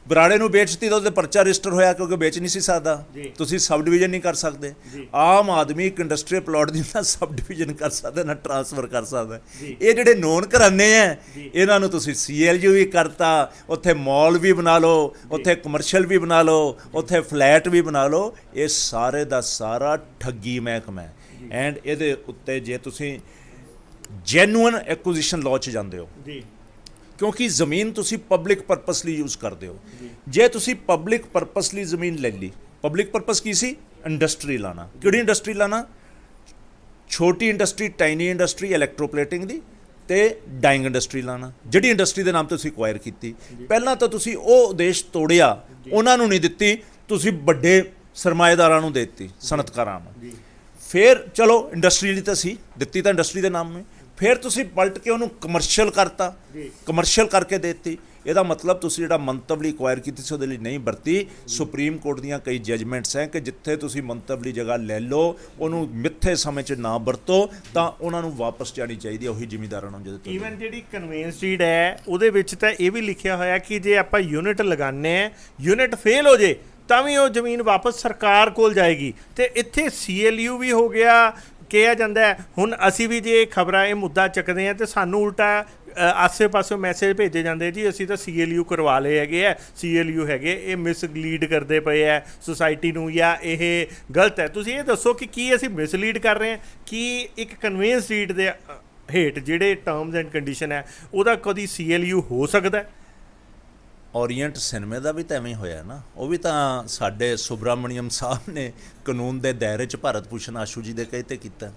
ਬਰਾੜੇ ਨੂੰ ਵੇਚਤੀ ਤਾਂ ਉਹਦੇ ਪਰਚਾ ਰਜਿਸਟਰ ਹੋਇਆ ਕਿਉਂਕਿ ਵੇਚ ਨਹੀਂ ਸੀ ਸਕਦਾ। ਤੁਸੀਂ ਸਬ ਡਿਵੀਜ਼ਨ ਨਹੀਂ ਕਰ ਸਕਦੇ। ਆਮ ਆਦਮੀ ਇੱਕ ਇੰਡਸਟਰੀਅਲ ਪਲਾਟ ਦੀ ਨਾ ਸਬ ਡਿਵੀਜ਼ਨ ਕਰ ਸਕਦਾ, ਨਾ ਟਰਾਂਸਫਰ ਕਰ ਸਕਦਾ। ਇਹ ਜਿਹੜੇ ਨੋਨ ਘਰਾਣੇ ਹੈ, ਇਹਨਾਂ ਨੂੰ ਤੁਸੀਂ CLU ਵੀ ਕਰਤਾ, ਉੱਥੇ ਮਾਲ ਵੀ ਬਣਾ ਲਓ, ਉੱਥੇ ਕਮਰਸ਼ੀਅਲ ਵੀ ਬਣਾ ਲਓ, ਉੱਥੇ ਫਲੈਟ ਵੀ ਬਣਾ ਲਓ। ਇਹ ਸਾਰੇ ਦਾ ਸਾਰਾ ਠੱਗੀ ਮਹਿਕਮਾ ਹੈ। ਐਂਡ ਇਹਦੇ ਉੱਤੇ ਜੇ ਤੁਸੀਂ ਜੈਨੂਅਨ ਐਕੁਜੀਸ਼ਨ ਲਾਅ 'ਚ ਜਾਂਦੇ ਹੋ, ਕਿਉਂਕਿ ਜ਼ਮੀਨ ਤੁਸੀਂ ਪਬਲਿਕ ਪਰਪਸ ਲਈ ਯੂਜ਼ ਕਰਦੇ ਹੋ। ਜੇ ਤੁਸੀਂ ਪਬਲਿਕ ਪਰਪਸ ਲਈ ਜ਼ਮੀਨ ਲੈ ਲਈ, ਪਬਲਿਕ ਪਰਪਸ ਕੀ ਸੀ? ਇੰਡਸਟਰੀ ਲਾਣਾ। ਕਿਹੜੀ ਇੰਡਸਟਰੀ ਲਾਣਾ? ਛੋਟੀ ਇੰਡਸਟਰੀ, ਟਾਈਨੀ ਇੰਡਸਟਰੀ, ਇਲੈਕਟ੍ਰੋਪਲੇਟਿੰਗ ਦੀ ਤੇ ਡਾਈਂਗ ਇੰਡਸਟਰੀ ਲਾਣਾ। ਜਿਹੜੀ ਇੰਡਸਟਰੀ ਦੇ ਨਾਮ ਤੇ ਤੁਸੀਂ ਐਕਵਾਇਰ ਕੀਤੀ, ਪਹਿਲਾਂ ਤਾਂ ਤੁਸੀਂ ਉਹ ਉਦੇਸ਼ ਤੋੜਿਆ, ਉਹਨਾਂ ਨੂੰ ਨਹੀਂ ਦਿੱਤੀ, ਤੁਸੀਂ ਵੱਡੇ ਸਰਮਾਏਦਾਰਾਂ ਨੂੰ ਦੇ ਦਿੱਤੀ, ਸਨਅਤਕਾਰਾਂ ਨੂੰ। ਫਿਰ ਚਲੋ ਇੰਡਸਟਰੀ ਲਈ ਤਾਂ ਸੀ ਦਿੱਤੀ, ਤਾਂ ਇੰਡਸਟਰੀ ਦੇ ਨਾਮ ਨੂੰ। ਫਿਰ ਤੁਸੀਂ ਪਲਟ ਕੇ ਉਹਨੂੰ ਕਮਰਸ਼ੀਅਲ ਕਰਤਾ, ਕਮਰਸ਼ੀਅਲ ਕਰਕੇ ਦੇ ਦਿੱਤੀ। ਇਹਦਾ ਮਤਲਬ ਤੁਸੀਂ ਜਿਹੜਾ ਮੰਤਵ ਲਈ ਐਕਵਾਇਰ ਕੀਤੀ ਸੀ ਉਹਦੇ ਲਈ ਨਹੀਂ ਵਰਤੀ। ਸੁਪਰੀਮ ਕੋਰਟ ਦੀਆਂ ਕਈ ਜਜਮੈਂਟਸ ਹੈ ਕਿ ਜਿੱਥੇ ਤੁਸੀਂ ਮੰਤਵ ਲਈ ਜਗ੍ਹਾ ਲੈ ਲਓ, ਉਹਨੂੰ ਮਿੱਥੇ ਸਮੇਂ 'ਚ ਨਾ ਵਰਤੋ, ਤਾਂ ਉਹਨਾਂ ਨੂੰ ਵਾਪਸ ਜਾਣੀ ਚਾਹੀਦੀ ਹੈ ਉਹੀ ਜ਼ਿਮੀਂਦਾਰਾਂ ਨੂੰ। ਜਦੋਂ ਈਵਨ ਜਿਹੜੀ ਕਨਵੇਂਸ ਡੀਡ ਹੈ ਉਹਦੇ ਵਿੱਚ ਤਾਂ ਇਹ ਵੀ ਲਿਖਿਆ ਹੋਇਆ ਕਿ ਜੇ ਆਪਾਂ ਯੂਨਿਟ ਲਗਾਉਂਦੇ ਹਾਂ, ਯੂਨਿਟ ਫੇਲ ਹੋ ਜੇ ਤਾਂ ਵੀ ਉਹ ਜ਼ਮੀਨ ਵਾਪਸ ਸਰਕਾਰ ਕੋਲ ਜਾਏਗੀ। ਤੇ ਇੱਥੇ CLU ਵੀ ਹੋ ਗਿਆ, ਕਿਹਾ ਜਾਂਦਾ ਹੈ। ਹੁਣ ਅਸੀਂ ਵੀ ਜੇ ਖਬਰਾਂ ਇਹ ਮੁੱਦਾ ਚੱਕਦੇ ਹਾਂ ਤੇ ਸਾਨੂੰ ਉਲਟਾ ਆਸੇ-ਪਾਸੋਂ ਮੈਸੇਜ ਭੇਜੇ ਜਾਂਦੇ ਜੀ ਅਸੀਂ ਤਾਂ CLU ਕਰਵਾ ਲਏ ਹੈਗੇ ਆ, CLU ਹੈਗੇ, ਇਹ ਮਿਸਲੀਡ ਕਰਦੇ ਪਏ ਹੈ ਸੁਸਾਇਟੀ ਨੂੰ, ਜਾਂ ਇਹ ਗਲਤ ਹੈ। ਤੁਸੀਂ ਇਹ ਦੱਸੋ ਕਿ ਕੀ ਅਸੀਂ ਮਿਸਲੀਡ ਕਰ ਰਹੇ ਹਾਂ? ਕਿ ਇੱਕ ਕਨਵੇਂਸ ਡੀਡ ਦੇ ਹੇਠ ਜਿਹੜੇ ਟਰਮਸ ਐਂਡ ਕੰਡੀਸ਼ਨ ਹੈ ਉਹਦਾ ਕਦੀ CLU ਹੋ ਸਕਦਾ ਹੈ? ਓਰੀਐਂਟ ਸਿਨੇਮੇ ਦਾ ਵੀ ਤਾਂ ਐਵੇਂ ਹੀ ਹੋਇਆ ਨਾ, ਉਹ ਵੀ ਤਾਂ ਸਾਡੇ ਸੁਬਰਾਮਣੀਅਮ ਸਾਹਿਬ ਨੇ ਕਾਨੂੰਨ ਦੇ ਦਾਇਰੇ 'ਚ ਭਾਰਤ ਭੂਸ਼ਣ ਆਸ਼ੂ ਜੀ ਦੇ ਕਹੇ 'ਤੇ ਕੀਤਾ।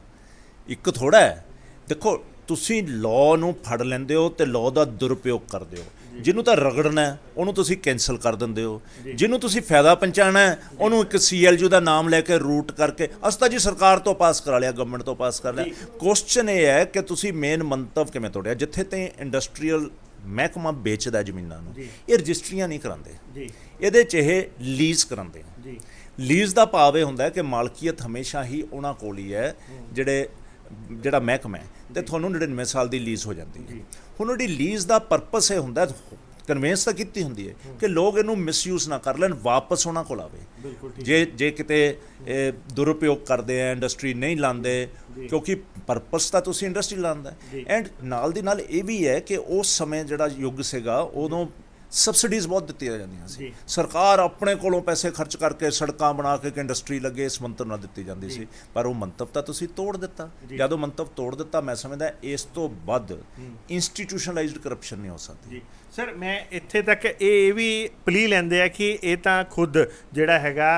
ਇੱਕ ਥੋੜ੍ਹਾ ਹੈ, ਦੇਖੋ ਤੁਸੀਂ ਲਾਅ ਨੂੰ ਫੜ ਲੈਂਦੇ ਹੋ ਤੇ ਲਾਅ ਦਾ ਦੁਰਉਪਯੋਗ ਕਰਦੇ ਹੋ। ਜਿਹਨੂੰ ਤਾਂ ਰਗੜਨਾ ਹੈ ਉਹਨੂੰ ਤੁਸੀਂ ਕੈਂਸਲ ਕਰ ਦਿੰਦੇ ਹੋ, ਜਿਹਨੂੰ ਤੁਸੀਂ ਫਾਇਦਾ ਪਹੁੰਚਾਉਣਾ ਹੈ ਉਹਨੂੰ ਇੱਕ CLU ਦਾ ਨਾਮ ਲੈ ਕੇ ਰੂਟ ਕਰਕੇ ਅਸਤਾ ਜੀ ਸਰਕਾਰ ਤੋਂ ਪਾਸ ਕਰਾ ਲਿਆ, ਗਵਰਨਮੈਂਟ ਤੋਂ ਪਾਸ ਕਰ ਲਿਆ। ਕੁਐਸਚਨ ਇਹ ਹੈ ਕਿ ਤੁਸੀਂ ਮੇਨ ਮੰਤਵ ਕਿਵੇਂ ਤੋੜਿਆ? ਜਿੱਥੇ ਤੇ ਇੰਡਸਟਰੀਅਲ ਮਹਿਕਮਾ ਵੇਚਦਾ ਜ਼ਮੀਨਾਂ ਨੂੰ, ਇਹ ਰਜਿਸਟਰੀਆਂ ਨਹੀਂ ਕਰਾਉਂਦੇ, ਇਹਦੇ 'ਚ ਇਹ ਲੀਜ਼ ਕਰਾਉਂਦੇ ਆ। ਲੀਜ਼ ਦਾ ਭਾਵ ਇਹ ਹੁੰਦਾ ਹੈ ਕਿ ਮਾਲਕੀਅਤ ਹਮੇਸ਼ਾ ਹੀ ਉਹਨਾਂ ਕੋਲ ਹੀ ਹੈ ਜਿਹੜਾ ਮਹਿਕਮਾ ਹੈ, ਤੇ ਤੁਹਾਨੂੰ 99 ਸਾਲ ਦੀ ਲੀਜ਼ ਹੋ ਜਾਂਦੀ ਹੈ। ਹੁਣ ਉਹਦੀ ਲੀਜ਼ ਦਾ ਪਰਪਸ ਇਹ ਹੁੰਦਾ, ਕਨਵੇਂਸ ਤਾਂ ਕੀਤੀ ਹੁੰਦੀ ਹੈ ਕਿ ਲੋਕ ਇਹਨੂੰ ਮਿਸਯੂਜ਼ ਨਾ ਕਰ ਲੈਣ, ਵਾਪਸ ਉਹਨਾਂ ਕੋਲ ਆਵੇ। ਜੇ ਕਿਤੇ ਦੁਰਉਪਯੋਗ ਕਰਦੇ ਆ, ਇੰਡਸਟਰੀ ਨਹੀਂ ਲਾਉਂਦੇ, ਕਿਉਂਕਿ ਪਰਪਸ ਤਾਂ ਤੁਸੀਂ ਇੰਡਸਟਰੀ ਲਾਉਂਦਾ। ਐਂਡ ਨਾਲ ਦੀ ਨਾਲ ਇਹ ਵੀ ਹੈ ਕਿ ਉਸ ਸਮੇਂ ਜਿਹੜਾ ਯੁੱਗ ਸੀਗਾ ਉਦੋਂ ਸਬਸਿਡੀਜ਼ ਬਹੁਤ ਦਿੱਤੀਆਂ ਜਾਂਦੀਆਂ ਸੀ। ਸਰਕਾਰ ਆਪਣੇ ਕੋਲੋਂ ਪੈਸੇ ਖਰਚ ਕਰਕੇ ਸੜਕਾਂ ਬਣਾ ਕੇ ਇੰਡਸਟਰੀ ਲੱਗੇ, ਇਸ ਮੰਤਵ ਨਾਲ ਦਿੱਤੀ ਜਾਂਦੀ ਸੀ। ਪਰ ਉਹ ਮੰਤਵ ਤਾਂ ਤੁਸੀਂ ਤੋੜ ਦਿੱਤਾ। ਜਦੋਂ ਮੰਤਵ ਤੋੜ ਦਿੱਤਾ, ਮੈਂ ਸਮਝਦਾ ਇਸ ਤੋਂ ਵੱਧ ਇੰਸਟੀਟਿਊਸ਼ਨਲਾਈਜ਼ਡ ਕਰਪਸ਼ਨ ਨਹੀਂ ਹੋ ਸਕਦੀ। ਸਰ, ਮੈਂ ਇੱਥੇ ਤੱਕ ਇਹ ਵੀ ਪਲੀ ਲੈਂਦੇ ਆ ਕਿ ਇਹ ਤਾਂ ਖੁਦ ਜਿਹੜਾ ਹੈਗਾ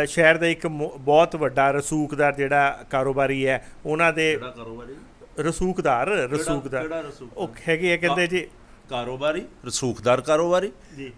ਸ਼ਹਿਰ ਦਾ ਇੱਕ ਬਹੁਤ ਵੱਡਾ ਰਸੂਖਦਾਰ ਜਿਹੜਾ ਕਾਰੋਬਾਰੀ ਹੈ, ਉਹਨਾਂ ਦੇ ਰਸੂਖਦਾਰ ਉਹ ਹੈਗੇ ਆ, ਕਹਿੰਦੇ ਜੀ ਕਾਰੋਬਾਰੀ, ਰਸੂਖਦਾਰ ਕਾਰੋਬਾਰੀ।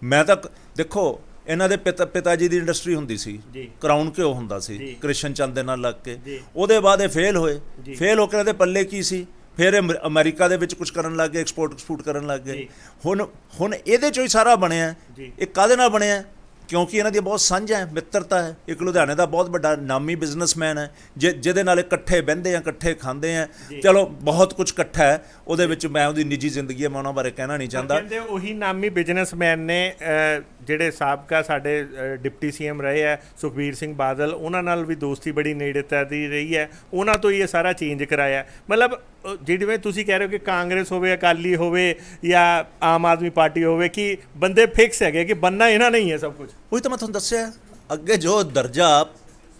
ਮੈਂ ਤਾਂ ਦੇਖੋ ਇਹਨਾਂ ਦੇ ਪਿਤਾ ਜੀ ਦੀ ਇੰਡਸਟਰੀ ਹੁੰਦੀ ਸੀ, ਕਰਾਊਨ ਘਿਓ ਹੁੰਦਾ ਸੀ ਕ੍ਰਿਸ਼ਨ ਚੰਦ ਦੇ ਨਾਲ ਲੱਗ ਕੇ। ਉਹਦੇ ਬਾਅਦ ਇਹ ਫੇਲ ਹੋ ਕੇ ਇਹਦੇ ਪੱਲੇ ਕੀ ਸੀ? ਫਿਰ ਅਮਰੀਕਾ ਦੇ ਵਿੱਚ ਕੁਝ ਕਰਨ ਲੱਗ ਗਏ, ਐਕਸਪੋਰਟ ਕਰਨ ਲੱਗ ਗਏ। ਹੁਣ ਇਹਦੇ 'ਚੋਂ ਹੀ ਸਾਰਾ ਬਣਿਆ। ਇਹ ਕਾਹਦੇ ਨਾਲ ਬਣਿਆ? ਕਿਉਂਕਿ ਇਹਨਾਂ ਦੀ ਬਹੁਤ ਸਾਂਝਾ ਹੈ, ਮਿੱਤਰਤਾ ਹੈ। ਇੱਕ ਲੁਧਿਆਣੇ ਦਾ ਬਹੁਤ ਵੱਡਾ ਨਾਮੀ ਬਿਜ਼ਨਸਮੈਨ ਹੈ ਜਿਹਦੇ ਨਾਲ ਇਕੱਠੇ ਬਹਿੰਦੇ ਆ, ਇਕੱਠੇ ਖਾਂਦੇ ਆ। ਚਲੋ ਬਹੁਤ ਕੁਝ ਇਕੱਠਾ ਹੈ ਉਹਦੇ ਵਿੱਚ, ਮੈਂ ਉਹਦੀ ਨਿੱਜੀ ਜ਼ਿੰਦਗੀ ਮੈਂ ਉਹਨਾਂ ਬਾਰੇ ਕਹਿਣਾ ਨਹੀਂ ਚਾਹੁੰਦਾ। ਕਹਿੰਦੇ ਉਹੀ ਨਾਮੀ ਬਿਜ਼ਨਸਮੈਨ ਨੇ ਜਿਹੜੇ ਸਾਬਕਾ ਸਾਡੇ ਡਿਪਟੀ CM ਰਹੇ ਹੈ ਸੁਖਬੀਰ ਸਿੰਘ ਬਾਦਲ, ਉਹਨਾਂ ਨਾਲ ਵੀ ਦੋਸਤੀ ਬੜੀ ਨੇੜਤਾ ਦੀ ਰਹੀ ਹੈ, ਉਹਨਾਂ ਤੋਂ ਹੀ ਇਹ ਸਾਰਾ ਚੇਂਜ ਕਰਾਇਆ। ਮਤਲਬ ਜਿਵੇਂ ਤੁਸੀਂ ਕਹਿ ਰਹੇ ਹੋ ਕਿ ਕਾਂਗਰਸ ਹੋਵੇ, ਅਕਾਲੀ ਹੋਵੇ ਜਾਂ ਆਮ ਆਦਮੀ ਪਾਰਟੀ ਹੋਵੇ, ਕਿ ਬੰਦੇ ਫਿਕਸ ਹੈਗੇ ਕਿ ਬੰਨਾ ਇਹਨਾਂ ਨਹੀਂ ਹੈ ਸਭ ਕੁਝ। ਉਹੀ ਤਾਂ ਮੈਂ ਤੁਹਾਨੂੰ ਦੱਸਿਆ, ਅੱਗੇ ਜੋ ਦਰਜਾ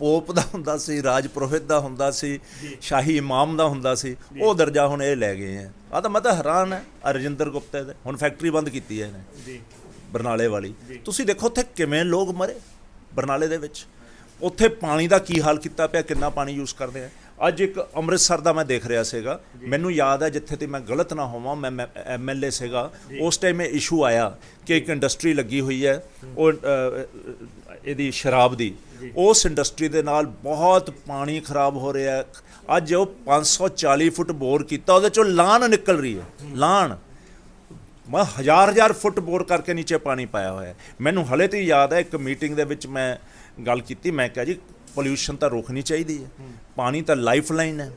ਪੋਪ ਦਾ ਹੁੰਦਾ ਸੀ, ਰਾਜ ਪੁਰੋਹਿਤ ਦਾ ਹੁੰਦਾ ਸੀ, ਸ਼ਾਹੀ ਇਮਾਮ ਦਾ ਹੁੰਦਾ ਸੀ, ਉਹ ਦਰਜਾ ਹੁਣ ਇਹ ਲੈ ਗਏ ਆ। ਤਾਂ ਮੈਂ ਤਾਂ ਹੈਰਾਨ ਹੈ ਰਜਿੰਦਰ ਗੁਪਤੇ ਦੇ। ਹੁਣ ਫੈਕਟਰੀ ਬੰਦ ਕੀਤੀ ਹੈ ਇਹਨੇ ਬਰਨਾਲੇ ਵਾਲੀ। ਤੁਸੀਂ ਦੇਖੋ ਉੱਥੇ ਕਿਵੇਂ ਲੋਕ ਮਰੇ ਬਰਨਾਲੇ ਦੇ ਵਿੱਚ। ਉੱਥੇ ਪਾਣੀ ਦਾ ਕੀ ਹਾਲ ਕੀਤਾ ਪਿਆ, ਕਿੰਨਾ ਪਾਣੀ ਯੂਜ਼ ਕਰਦੇ ਆ। ਅੱਜ ਇੱਕ ਅੰਮ੍ਰਿਤਸਰ ਦਾ ਮੈਂ ਦੇਖ ਰਿਹਾ ਸੀਗਾ, ਮੈਨੂੰ ਯਾਦ ਹੈ, ਜਿੱਥੇ ਤੇ ਮੈਂ ਗਲਤ ਨਾ ਹੋਵਾਂ, ਮੈਂ MLA ਸੀਗਾ ਉਸ ਟਾਈਮ ਇਹ ਇਸ਼ੂ ਆਇਆ ਕਿ ਇੱਕ ਇੰਡਸਟਰੀ ਲੱਗੀ ਹੋਈ ਹੈ ਉਹ ਇਹਦੀ ਸ਼ਰਾਬ ਦੀ, ਉਸ ਇੰਡਸਟਰੀ ਦੇ ਨਾਲ ਬਹੁਤ ਪਾਣੀ ਖਰਾਬ ਹੋ ਰਿਹਾ। ਅੱਜ ਉਹ 540 ਫੁੱਟ ਬੋਰ ਕੀਤਾ, ਉਹਦੇ 'ਚੋਂ ਲਾਣ ਨਿਕਲ ਰਹੀ ਹੈ, ਲਾਣ। ਮੈਂ ਹਜ਼ਾਰ ਫੁੱਟ ਬੋਰ ਕਰਕੇ ਨੀਚੇ ਪਾਣੀ ਪਾਇਆ ਹੋਇਆ। ਮੈਨੂੰ ਹਲੇ ਤੇ ਯਾਦ ਹੈ ਇੱਕ ਮੀਟਿੰਗ ਦੇ ਵਿੱਚ ਮੈਂ ਗੱਲ ਕੀਤੀ, ਮੈਂ ਕਿਹਾ ਜੀ ਪੋਲਿਊਸ਼ਨ ਤਾਂ ਰੋਕਣੀ ਚਾਹੀਦੀ ਹੈ, ਪਾਣੀ ਤਾਂ ਲਾਈਫ ਲਾਈਨ ਹੈ।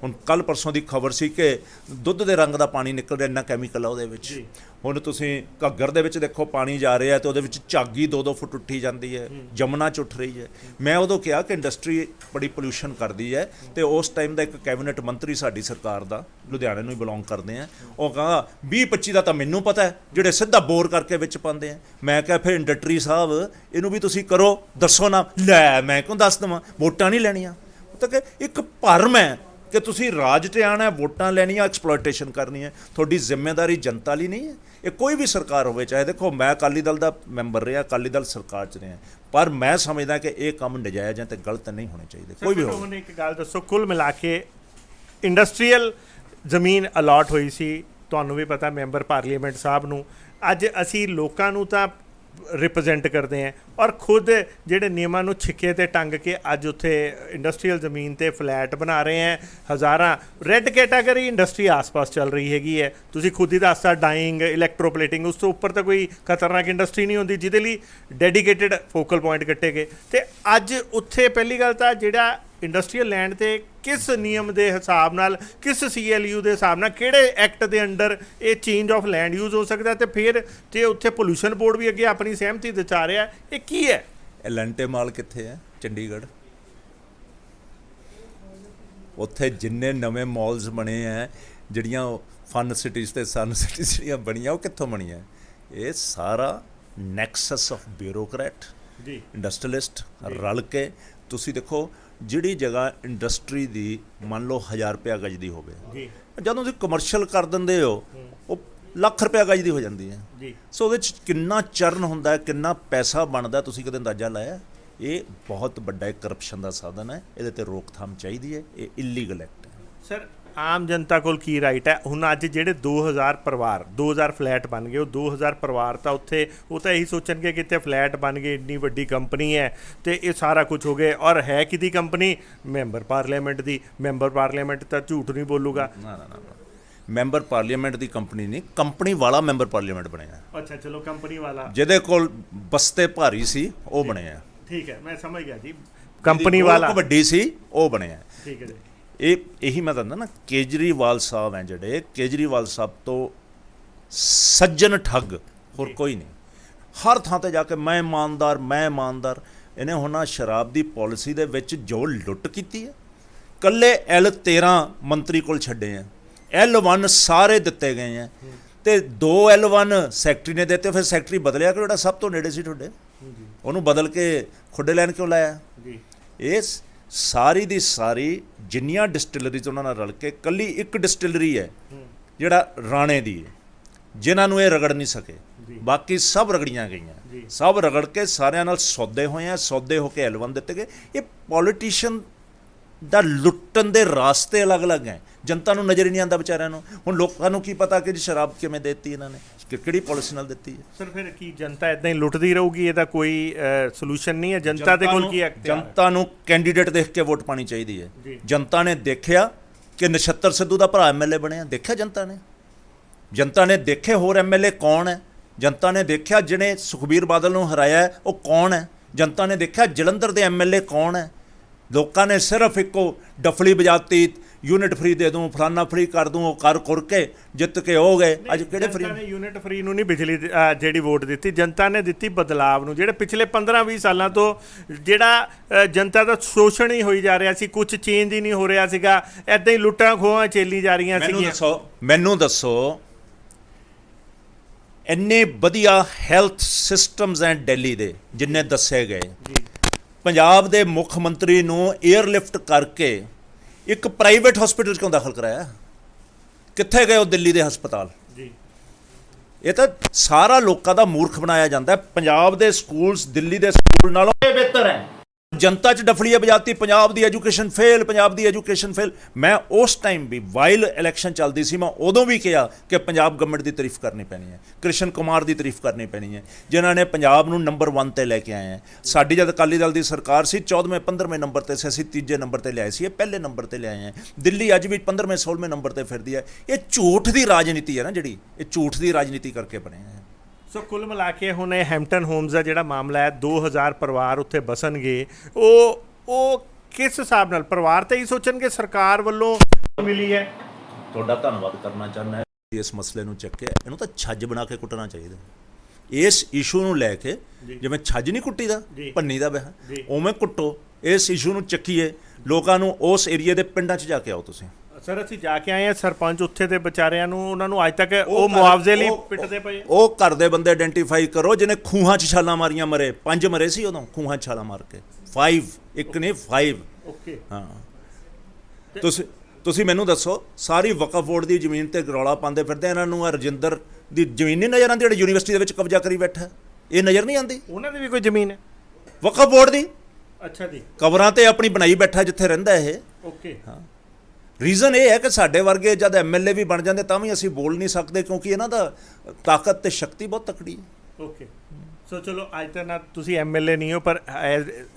ਹੁਣ ਕੱਲ ਪਰਸੋਂ ਦੀ ਖਬਰ ਸੀ ਕਿ ਦੁੱਧ ਦੇ ਰੰਗ ਦਾ ਪਾਣੀ ਨਿਕਲ ਰਿਹਾ, ਇੰਨਾ ਕੈਮੀਕਲ ਆ ਉਹਦੇ ਵਿੱਚ। ਹੁਣ ਤੁਸੀਂ ਘੱਗਰ ਦੇ ਵਿੱਚ ਦੇਖੋ ਪਾਣੀ ਜਾ ਰਿਹਾ ਤੇ ਉਹਦੇ ਵਿੱਚ ਝਾਗੀ 2-2 ਫੁੱਟ ਉੱਠੀ ਜਾਂਦੀ ਹੈ, ਜਮਨਾ 'ਚ ਉੱਠ ਰਹੀ ਹੈ। ਮੈਂ ਉਦੋਂ ਕਿਹਾ ਕਿ ਇੰਡਸਟਰੀ ਬੜੀ ਪੋਲਿਊਸ਼ਨ ਕਰਦੀ ਹੈ, ਤੇ ਉਸ ਟਾਈਮ ਦਾ ਇੱਕ ਕੈਬਨਿਟ ਮੰਤਰੀ ਸਾਡੀ ਸਰਕਾਰ ਦਾ, ਲੁਧਿਆਣੇ ਨੂੰ ਹੀ ਬਿਲੋਂਗ ਕਰਦੇ ਆ, ਉਹ ਕਹਿੰਦਾ 20-25 ਦਾ ਤਾਂ ਮੈਨੂੰ ਪਤਾ ਹੈ, ਜਿਹੜੇ ਸਿੱਧਾ ਬੋਰ ਕਰਕੇ ਵਿੱਚ ਪਾਉਂਦੇ ਆ। ਮੈਂ ਕਿਹਾ ਫਿਰ ਇੰਡਸਟਰੀ ਸਾਹਿਬ ਇਹਨੂੰ ਵੀ ਤੁਸੀਂ ਕਰੋ, ਦੱਸੋ ਨਾ। ਲੈ ਮੈਂ ਕਿਉਂ ਦੱਸ ਦੇਵਾਂ, ਵੋਟਾਂ ਨਹੀਂ ਲੈਣੀਆਂ। ਤਾਂ ਕਿ ਇੱਕ ਭਰਮ ਹੈ ਕਿ ਤੁਸੀਂ ਰਾਜ 'ਤੇ ਆਉਣਾ, ਵੋਟਾਂ ਲੈਣੀਆਂ, ਐਕਸਪਲੋਇਟੇਸ਼ਨ ਕਰਨੀ ਹੈ। ਤੁਹਾਡੀ ਜ਼ਿੰਮੇਵਾਰੀ ਜਨਤਾ ਲਈ ਨਹੀਂ ਹੈ। ਇਹ ਕੋਈ ਵੀ ਸਰਕਾਰ ਹੋਵੇ, ਚਾਹੇ ਦੇਖੋ ਮੈਂ ਅਕਾਲੀ ਦਲ ਦਾ ਮੈਂਬਰ ਰਿਹਾ, ਅਕਾਲੀ ਦਲ ਸਰਕਾਰ 'ਚ ਰਿਹਾ, ਪਰ ਮੈਂ ਸਮਝਦਾ ਕਿ ਇਹ ਕੰਮ ਨਜਾਇਜ਼ ਹੈ ਤੇ ਗਲਤ ਨਹੀਂ ਹੋਣੇ ਚਾਹੀਦੇ, ਕੋਈ ਵੀ ਹੋਵੇ। ਇੱਕ ਗੱਲ ਦੱਸੋ, ਕੁੱਲ ਮਿਲਾ ਕੇ ਇੰਡਸਟਰੀਅਲ ਜ਼ਮੀਨ ਅਲਾਟ ਹੋਈ ਸੀ, ਤੁਹਾਨੂੰ ਵੀ ਪਤਾ ਮੈਂਬਰ ਪਾਰਲੀਮੈਂਟ ਸਾਹਿਬ ਨੂੰ। ਅੱਜ ਅਸੀਂ ਲੋਕਾਂ ਨੂੰ ਤਾਂ ਰਿਪਰੈਜ਼ੈਂਟ ਕਰਦੇ ਹਾਂ, ਔਰ ਖੁਦ ਜਿਹੜੇ ਨਿਯਮਾਂ ਨੂੰ ਛਿੱਕੇ ਤੇ ਟੰਗ ਕੇ ਅੱਜ ਉੱਥੇ ਇੰਡਸਟਰੀਅਲ ਜ਼ਮੀਨ ਤੇ ਫਲੈਟ ਬਣਾ ਰਹੇ ਹੈ। ਹਜ਼ਾਰਾਂ ਰੈੱਡ ਕੈਟਾਗਰੀ ਇੰਡਸਟਰੀ ਆਸ-ਪਾਸ ਚੱਲ ਰਹੀ ਹੈਗੀ ਹੈ। ਤੁਸੀਂ ਖੁਦ ਹੀ ਦੱਸਦਾ, ਡਾਈਂਗ, ਇਲੈਕਟ੍ਰੋਪਲੇਟਿੰਗ, ਉਸ ਤੋਂ ਉੱਪਰ ਤਾਂ ਕੋਈ ਖਤਰਨਾਕ ਇੰਡਸਟਰੀ ਨਹੀਂ ਹੁੰਦੀ ਜਿਹਦੇ ਲਈ ਡੈਡੀਕੇਟਿਡ ਫੋਕਲ ਪੁਆਇੰਟ ਕੱਟੇ ਗਏ। ਤੇ ਅੱਜ ਉੱਥੇ ਪਹਿਲੀ ਗੱਲ ਤਾਂ ਜਿਹੜਾ ਇੰਡਸਟਰੀਅਲ ਲੈਂਡ ਤੇ ਕਿਸ ਨਿਯਮ ਦੇ ਹਿਸਾਬ ਨਾਲ, ਕਿਸ CLU ਦੇ ਹਿਸਾਬ ਨਾਲ, ਕਿਹੜੇ ਐਕਟ ਦੇ ਅੰਡਰ ਇਹ ਚੇਂਜ ਆਫ ਲੈਂਡ ਯੂਜ਼ ਹੋ ਸਕਦਾ, ਤੇ ਫਿਰ ਤੇ ਉੱਥੇ ਪੋਲਿਊਸ਼ਨ ਬੋਰਡ ਵੀ ਅੱਗੇ ਆਪਣੀ ਸਹਿਮਤੀ ਦਿਖਾ ਰਿਹਾ। ਇਹ ਕੀ ਹੈ? ਐਲੈਂਟੇ ਮਾਲ ਕਿੱਥੇ ਹੈ? ਚੰਡੀਗੜ੍ਹ। ਉੱਥੇ ਜਿੰਨੇ ਨਵੇਂ ਮਾਲਸ ਬਣੇ ਹੈ, ਜਿਹੜੀਆਂ ਫਨ ਸਿਟੀਜ਼ ਤੇ ਸਨ ਸਿਟੀਜ਼ ਜਿਹੜੀਆਂ ਬਣੀਆਂ, ਉਹ ਕਿੱਥੋਂ ਬਣੀਆਂ? ਇਹ ਸਾਰਾ ਨੈਕਸਸ ਆਫ ਬਿਊਰੋਕਰੈਟ, ਇੰਡਸਟਰੀਅਲਿਸਟ ਰਲ ਕੇ। ਤੁਸੀਂ ਦੇਖੋ ਜਿਹੜੀ ਜਗ੍ਹਾ ਇੰਡਸਟਰੀ ਦੀ ਮੰਨ ਲਓ 1000 ਰੁਪਇਆ ਗਜ ਦੀ ਹੋਵੇ, ਜੀ ਜਦੋਂ ਤੁਸੀਂ ਕਮਰਸ਼ੀਅਲ ਕਰ ਦਿੰਦੇ ਹੋ ਉਹ ਲੱਖ ਰੁਪਇਆ ਗਜ ਦੀ ਹੋ ਜਾਂਦੀ ਹੈ। ਜੀ ਸੋ ਉਹਦੇ 'ਚ ਕਿੰਨਾ ਚਰਨ ਹੁੰਦਾ, ਕਿੰਨਾ ਪੈਸਾ ਬਣਦਾ, ਤੁਸੀਂ ਕਦੇ ਅੰਦਾਜ਼ਾ ਲਾਇਆ? ਇਹ ਬਹੁਤ ਵੱਡਾ ਇੱਕ ਕਰਪਸ਼ਨ ਦਾ ਸਾਧਨ ਹੈ, ਇਹਦੇ ਤੇ ਰੋਕਥਾਮ ਚਾਹੀਦੀ ਹੈ, ਇਹ ਇਲੀਗਲ ਐਕਟ ਹੈ। ਸਰ ਆਮ ਜਨਤਾ ਕੋਲ ਕੀ ਰਾਈਟ ਹੈ ਹੁਣ? ਅੱਜ ਜਿਹੜੇ 2000 ਪਰਿਵਾਰ 2000 ਫਲੈਟ ਬਣ ਗਏ, ਉਹ 2000 ਪਰਿਵਾਰ ਤਾਂ ਉੱਥੇ ਉਹ ਤਾਂ ਇਹੀ ਸੋਚਣਗੇ ਕਿ ਇੱਥੇ ਫਲੈਟ ਬਣ ਗਏ, ਇੰਨੀ ਵੱਡੀ ਕੰਪਨੀ ਹੈ ਤੇ ਇਹ ਸਾਰਾ ਕੁਝ ਹੋ ਗਿਆ। ਔਰ ਹੈ ਕਿਹਦੀ ਕੰਪਨੀ? ਮੈਂਬਰ ਪਾਰਲੀਮੈਂਟ ਦੀ। ਮੈਂਬਰ ਪਾਰਲੀਮੈਂਟ ਤਾਂ ਝੂਠ ਨਹੀਂ ਬੋਲੂਗਾ। ਨਾ ਨਾ ਨਾ, ਮੈਂਬਰ ਪਾਰਲੀਮੈਂਟ ਦੀ ਕੰਪਨੀ ਨਹੀਂ, ਕੰਪਨੀ ਵਾਲਾ ਮੈਂਬਰ ਪਾਰਲੀਮੈਂਟ ਬਣਿਆ। ਅੱਛਾ ਚਲੋ, ਕੰਪਨੀ ਵਾਲਾ ਜਿਹਦੇ ਕੋਲ ਬਸਤੇ ਭਾਰੀ ਸੀ ਉਹ ਬਣਿਆ। ਠੀਕ ਹੈ, ਮੈਂ ਸਮਝ ਗਿਆ ਜੀ। ਕੰਪਨੀ ਵਾਲਾ ਵੱਡੀ ਸੀ ਉਹ ਬਣਿਆ। ਠੀਕ ਹੈ ਜੀ। ਇਹੀ ਮੈਂ ਦੱਸਦਾ ਨਾ, ਕੇਜਰੀਵਾਲ ਸਾਹਿਬ ਹੈ ਜਿਹੜੇ, ਕੇਜਰੀਵਾਲ ਸਾਹਿਬ ਤੋਂ ਸੱਜਣ ਠੱਗ ਹੋਰ ਕੋਈ ਨਹੀਂ। ਹਰ ਥਾਂ ਤੇ ਜਾ ਕੇ ਮੈਂ ਇਮਾਨਦਾਰ, ਮੈਂ ਇਮਾਨਦਾਰ। ਇਹਨੇ ਹੁਣ ਸ਼ਰਾਬ ਦੀ ਪਾਲਿਸੀ ਦੇ ਵਿੱਚ ਜੋ ਲੁੱਟ ਕੀਤੀ ਹੈ, ਕੱਲੇ L13 ਮੰਤਰੀ ਕੋਲ ਛੱਡੇ ਆ, L1 ਸਾਰੇ ਦਿੱਤੇ ਗਏ ਆ ਤੇ 2 L1 ਸੈਕਟਰੀ ਨੇ ਦਿੱਤੇ। ਫਿਰ ਸੈਕਟਰੀ ਬਦਲਿਆ ਕਿ ਜਿਹੜਾ ਸਭ ਤੋਂ ਨੇੜੇ ਸੀ ਤੁਹਾਡੇ, ਉਹਨੂੰ ਬਦਲ ਕੇ ਖੁੱਡੇ ਲੈਣ ਕਿਉਂ ਲਾਇਆ ਜੀ? ਇਸ ਸਾਰੀ ਦੀ ਸਾਰੀ ਜਿੰਨੀਆਂ ਡਿਸਟਿਲਰੀਜ਼ ਉਹਨਾਂ ਨਾਲ ਰਲ ਕੇ, ਕੱਲੀ ਇੱਕ ਡਿਸਟਿਲਰੀ ਹੈ ਜਿਹੜਾ ਰਾਣੇ ਦੀ ਹੈ, ਜਿਨ੍ਹਾਂ ਨੂੰ ਇਹ ਰਗੜ ਨਹੀਂ ਸਕੇ, ਬਾਕੀ ਸਭ ਰਗੜੀਆਂ ਗਈਆਂ। ਸਭ ਰਗੜ ਕੇ ਸਾਰਿਆਂ ਨਾਲ ਸੌਦੇ ਹੋਏ ਆ, ਸੌਦੇ ਹੋ ਕੇ L1 ਦਿੱਤੇ ਗਏ। ਇਹ ਪੋਲੀਟੀਸ਼ੀਅਨ ਦਾ ਲੁੱਟਣ ਦੇ ਰਾਸਤੇ ਅਲੱਗ-ਅਲੱਗ ਹੈ, ਜਨਤਾ ਨੂੰ ਨਜ਼ਰ ਹੀ ਨਹੀਂ ਆਉਂਦਾ ਵਿਚਾਰਿਆਂ ਨੂੰ। ਹੁਣ ਲੋਕਾਂ ਨੂੰ ਕੀ ਪਤਾ ਕਿ ਸ਼ਰਾਬ ਕਿਵੇਂ ਦਿੱਤੀ ਇਹਨਾਂ ਨੇ, ਕਿਹੜੀ ਪਾਲਿਸੀ ਨਾਲ ਦਿੱਤੀ ਹੈ। ਸਰ ਫਿਰ ਕੀ ਜਨਤਾ ਇਦਾਂ ਹੀ ਲੁੱਟਦੀ ਰਹੂਗੀ? ਇਹਦਾ ਕੋਈ ਸੋਲੂਸ਼ਨ ਨਹੀਂ ਹੈ? ਜਨਤਾ ਦੇ ਕੋਲ ਕੀ ਐਕਟ? ਜਨਤਾ ਨੂੰ ਕੈਂਡੀਡੇਟ ਦੇਖ ਕੇ ਵੋਟ ਪਾਣੀ ਚਾਹੀਦੀ ਹੈ। ਜਨਤਾ ਨੇ ਦੇਖਿਆ ਕਿ ਨਛੱਤਰ ਸਿੱਧੂ ਦਾ ਭਰਾ MLA ਬਣਿਆ, ਦੇਖਿਆ ਜਨਤਾ ਨੇ ਦੇਖੇ ਹੋਰ MLA ਕੌਣ ਹੈ, ਜਨਤਾ ਨੇ ਦੇਖਿਆ ਜਿਹਨੇ ਸੁਖਬੀਰ ਬਾਦਲ ਨੂੰ ਹਰਾਇਆ ਉਹ ਕੌਣ ਹੈ, ਜਨਤਾ ਨੇ ਦੇਖਿਆ ਜਲੰਧਰ ਦੇ MLA ਕੌਣ ਹੈ। ਲੋਕਾਂ ਨੇ ਸਿਰਫ ਇੱਕੋ ਡਫਲੀ ਵਜਾਤੀ, ਯੂਨਿਟ ਫਰੀ ਦੇ ਦੂੰ, ਫਲਾਨਾ ਫਰੀ ਕਰ ਦੂੰ, ਉਹ ਕਰ ਕੁਰ ਕੇ ਜਿੱਤ ਕੇ ਹੋ ਗਏ। ਅੱਜ ਕਿਹੜੇ ਫਰੀ? ਜਨਤਾ ਨੇ ਯੂਨਿਟ ਫਰੀ ਨੂੰ ਨਹੀਂ ਬਿਜਲੀ ਜਿਹੜੀ ਵੋਟ ਦਿੱਤੀ, ਜਨਤਾ ਨੇ ਦਿੱਤੀ ਬਦਲਾਵ ਨੂੰ, ਜਿਹੜੇ ਪਿਛਲੇ 15-20 ਸਾਲਾਂ ਤੋਂ ਜਿਹੜਾ ਜਨਤਾ ਦਾ ਸ਼ੋਸ਼ਣ ਹੀ ਹੋਈ ਜਾ ਰਿਹਾ ਸੀ, ਕੁਝ ਚੇਂਜ ਹੀ ਨਹੀਂ ਹੋ ਰਿਹਾ ਸੀਗਾ, ਐਦਾਂ ਹੀ ਲੁੱਟਾਂ ਖੋਹਾਂ ਚੱਲੀ ਜਾ ਰਹੀਆਂ ਸੀਗੀਆਂ। ਮੈਨੂੰ ਦੱਸੋ ਇੰਨੇ ਵਧੀਆ ਹੈਲਥ ਸਿਸਟਮਸ ਐ ਦਿੱਲੀ ਦੇ ਜਿੰਨੇ ਦੱਸੇ ਗਏ, ਪੰਜਾਬ ਦੇ ਮੁੱਖ ਮੰਤਰੀ ਨੂੰ 에ਅਰਲਿਫਟ ਕਰਕੇ ਇੱਕ ਪ੍ਰਾਈਵੇਟ ਹਸਪੀਟਲ 'ਚ ਕਿਉਂ ਦਾਖਲ ਕਰਾਇਆ? ਕਿੱਥੇ ਗਏ ਉਹ ਦਿੱਲੀ ਦੇ ਹਸਪਤਾਲ? ਇਹ ਤਾਂ ਸਾਰਾ ਲੋਕਾਂ ਦਾ ਮੂਰਖ ਬਣਾਇਆ ਜਾਂਦਾ। ਪੰਜਾਬ ਦੇ ਸਕੂਲਸ ਦਿੱਲੀ ਦੇ ਸਕੂਲ ਨਾਲੋਂ ਬਿਹਤਰ ਹੈ। ਜਨਤਾ 'ਚ ਡਫਲੀਆਂ ਵਜਾਤੀ, ਪੰਜਾਬ ਦੀ ਐਜੂਕੇਸ਼ਨ ਫੇਲ, ਪੰਜਾਬ ਦੀ ਐਜੂਕੇਸ਼ਨ ਫੇਲ। ਮੈਂ ਉਸ ਟਾਈਮ ਵੀ ਵਾਈਲ ਇਲੈਕਸ਼ਨ ਚੱਲਦੀ ਸੀ, ਮੈਂ ਉਦੋਂ ਵੀ ਕਿਹਾ ਕਿ ਪੰਜਾਬ ਗਵਰਨਮੈਂਟ ਦੀ ਤਾਰੀਫ ਕਰਨੀ ਪੈਣੀ ਹੈ, ਕ੍ਰਿਸ਼ਨ ਕੁਮਾਰ ਦੀ ਤਾਰੀਫ ਕਰਨੀ ਪੈਣੀ ਹੈ, ਜਿਨ੍ਹਾਂ ਨੇ ਪੰਜਾਬ ਨੂੰ ਨੰਬਰ 1 ਤੇ ਲੈ ਕੇ ਆਏ ਹੈ। ਸਾਡੀ ਜਦ ਅਕਾਲੀ ਦਲ ਦੀ ਸਰਕਾਰ ਸੀ 14ਵੇਂ 15ਵੇਂ ਨੰਬਰ ਤੇ ਸੀ, ਅਸੀਂ 3 ਨੰਬਰ ਤੇ ਲਿਆਏ ਸੀ, ਇਹ ਪਹਿਲੇ ਨੰਬਰ ਤੇ ਲਿਆਏ ਹੈ। ਦਿੱਲੀ ਅੱਜ ਵੀ 15ਵੇਂ 16ਵੇਂ ਨੰਬਰ ਤੇ ਫਿਰਦੀ ਹੈ। ਇਹ ਝੂਠ ਦੀ ਰਾਜਨੀਤੀ ਹੈ ਨਾ ਜਿਹੜੀ, ਇਹ ਝੂਠ ਦੀ ਰਾਜਨੀਤੀ ਕਰਕੇ ਬਣੇ ਹੈ। ਸੋ ਕੁੱਲ ਮਿਲਾ ਕੇ ਹੁਣ ਇਹ ਹੈਂਪਟਨ ਹੋਮਸ ਦਾ ਜਿਹੜਾ ਮਾਮਲਾ ਹੈ, 2000 ਪਰਿਵਾਰ ਉੱਥੇ ਬਸਣਗੇ, ਉਹ ਕਿਸ ਹਿਸਾਬ ਨਾਲ ਪਰਿਵਾਰ ਤੇ ਹੀ ਸੋਚਣਗੇ ਸਰਕਾਰ ਵੱਲੋਂ ਮਿਲੀ ਹੈ? ਤੁਹਾਡਾ ਧੰਨਵਾਦ ਕਰਨਾ ਚਾਹੁੰਦਾ ਇਸ ਮਸਲੇ ਨੂੰ ਚੱਕਿਆ। ਇਹਨੂੰ ਤਾਂ ਛੱਜ ਬਣਾ ਕੇ ਕੁੱਟਣਾ ਚਾਹੀਦਾ। ਇਸ ਇਸ਼ੂ ਨੂੰ ਲੈ ਕੇ ਜਿਵੇਂ ਛੱਜ ਨਹੀਂ ਕੁੱਟੀ ਦਾ ਭੰਨੀ ਦਾ ਵਿਆਹ, ਉਵੇਂ ਕੁੱਟੋ। ਇਸ ਇਸ਼ੂ ਨੂੰ ਚੱਕੀਏ, ਲੋਕਾਂ ਨੂੰ ਉਸ ਏਰੀਏ ਦੇ ਪਿੰਡਾਂ 'ਚ ਜਾ ਕੇ ਆਓ ਤੁਸੀਂ। ਸਰ ਅਸੀਂ ਜਾ ਕੇ ਆਏ ਹਾਂ, ਸਰਪੰਚ ਉੱਥੇ ਦੇ ਵਿਚਾਰਿਆਂ ਨੂੰ, ਉਹਨਾਂ ਨੂੰ ਅੱਜ ਤੱਕ ਉਹ ਮੁਆਵਜ਼ੇ ਲਈ ਪਿੱਟਦੇ ਪਏ। ਉਹ ਘਰ ਦੇ ਬੰਦੇ ਆਇਡੈਂਟੀਫਾਈ ਕਰੋ ਜਿਹਨੇ ਖੂਹਾਂ 'ਚ ਛਾਲਾਂ ਮਾਰੀਆਂ, ਮਰੇ 5 ਮਰੇ ਸੀ ਉਦੋਂ ਖੂਹਾਂ 'ਚ ਛਾਲਾਂ ਮਾਰ ਕੇ, 5 ਇੱਕ ਨਹੀਂ 5। ਓਕੇ ਹਾਂ, ਤੁਸੀਂ ਮੈਨੂੰ ਦੱਸੋ, ਸਾਰੀ ਵਕਫ ਬੋਰਡ ਦੀ ਜ਼ਮੀਨ ਤੇ ਰੌਲਾ ਪਾਉਂਦੇ ਫਿਰਦੇ, ਇਹਨਾਂ ਨੂੰ ਰਜਿੰਦਰ ਦੀ ਜ਼ਮੀਨ ਨਹੀਂ ਨਜ਼ਰ ਆਉਂਦੀ, ਜਿਹੜੀ ਯੂਨੀਵਰਸਿਟੀ ਦੇ ਵਿੱਚ ਕਬਜ਼ਾ ਕਰੀ ਬੈਠਾ, ਇਹ ਨਜ਼ਰ ਨਹੀਂ ਆਉਂਦੀ? ਉਹਨਾਂ ਦੀ ਵੀ ਕੋਈ ਜ਼ਮੀਨ ਹੈ ਵਕਫ ਬੋਰਡ ਦੀ? ਅੱਛਾ ਜੀ। ਕਬਰਾਂ ਤੇ ਆਪਣੀ ਬਣਾਈ ਬੈਠਾ ਜਿੱਥੇ ਰਹਿੰਦਾ ਇਹ। ਓਕੇ ਹਾਂ, ਰੀਜ਼ਨ ਇਹ ਹੈ ਕਿ ਸਾਡੇ ਵਰਗੇ ਜਦ MLA ਵੀ ਬਣ ਜਾਂਦੇ ਤਾਂ ਵੀ ਅਸੀਂ ਬੋਲ ਨਹੀਂ ਸਕਦੇ, ਕਿਉਂਕਿ ਇਹਨਾਂ ਦਾ ਤਾਕਤ ਤੇ ਸ਼ਕਤੀ ਬਹੁਤ ਤਕੜੀ ਹੈ। ਓਕੇ ਸੋ ਚਲੋ, ਅੱਜ ਤਾਂ ਨਾ ਤੁਸੀਂ MLA ਨਹੀਂ ਹੋ, ਪਰ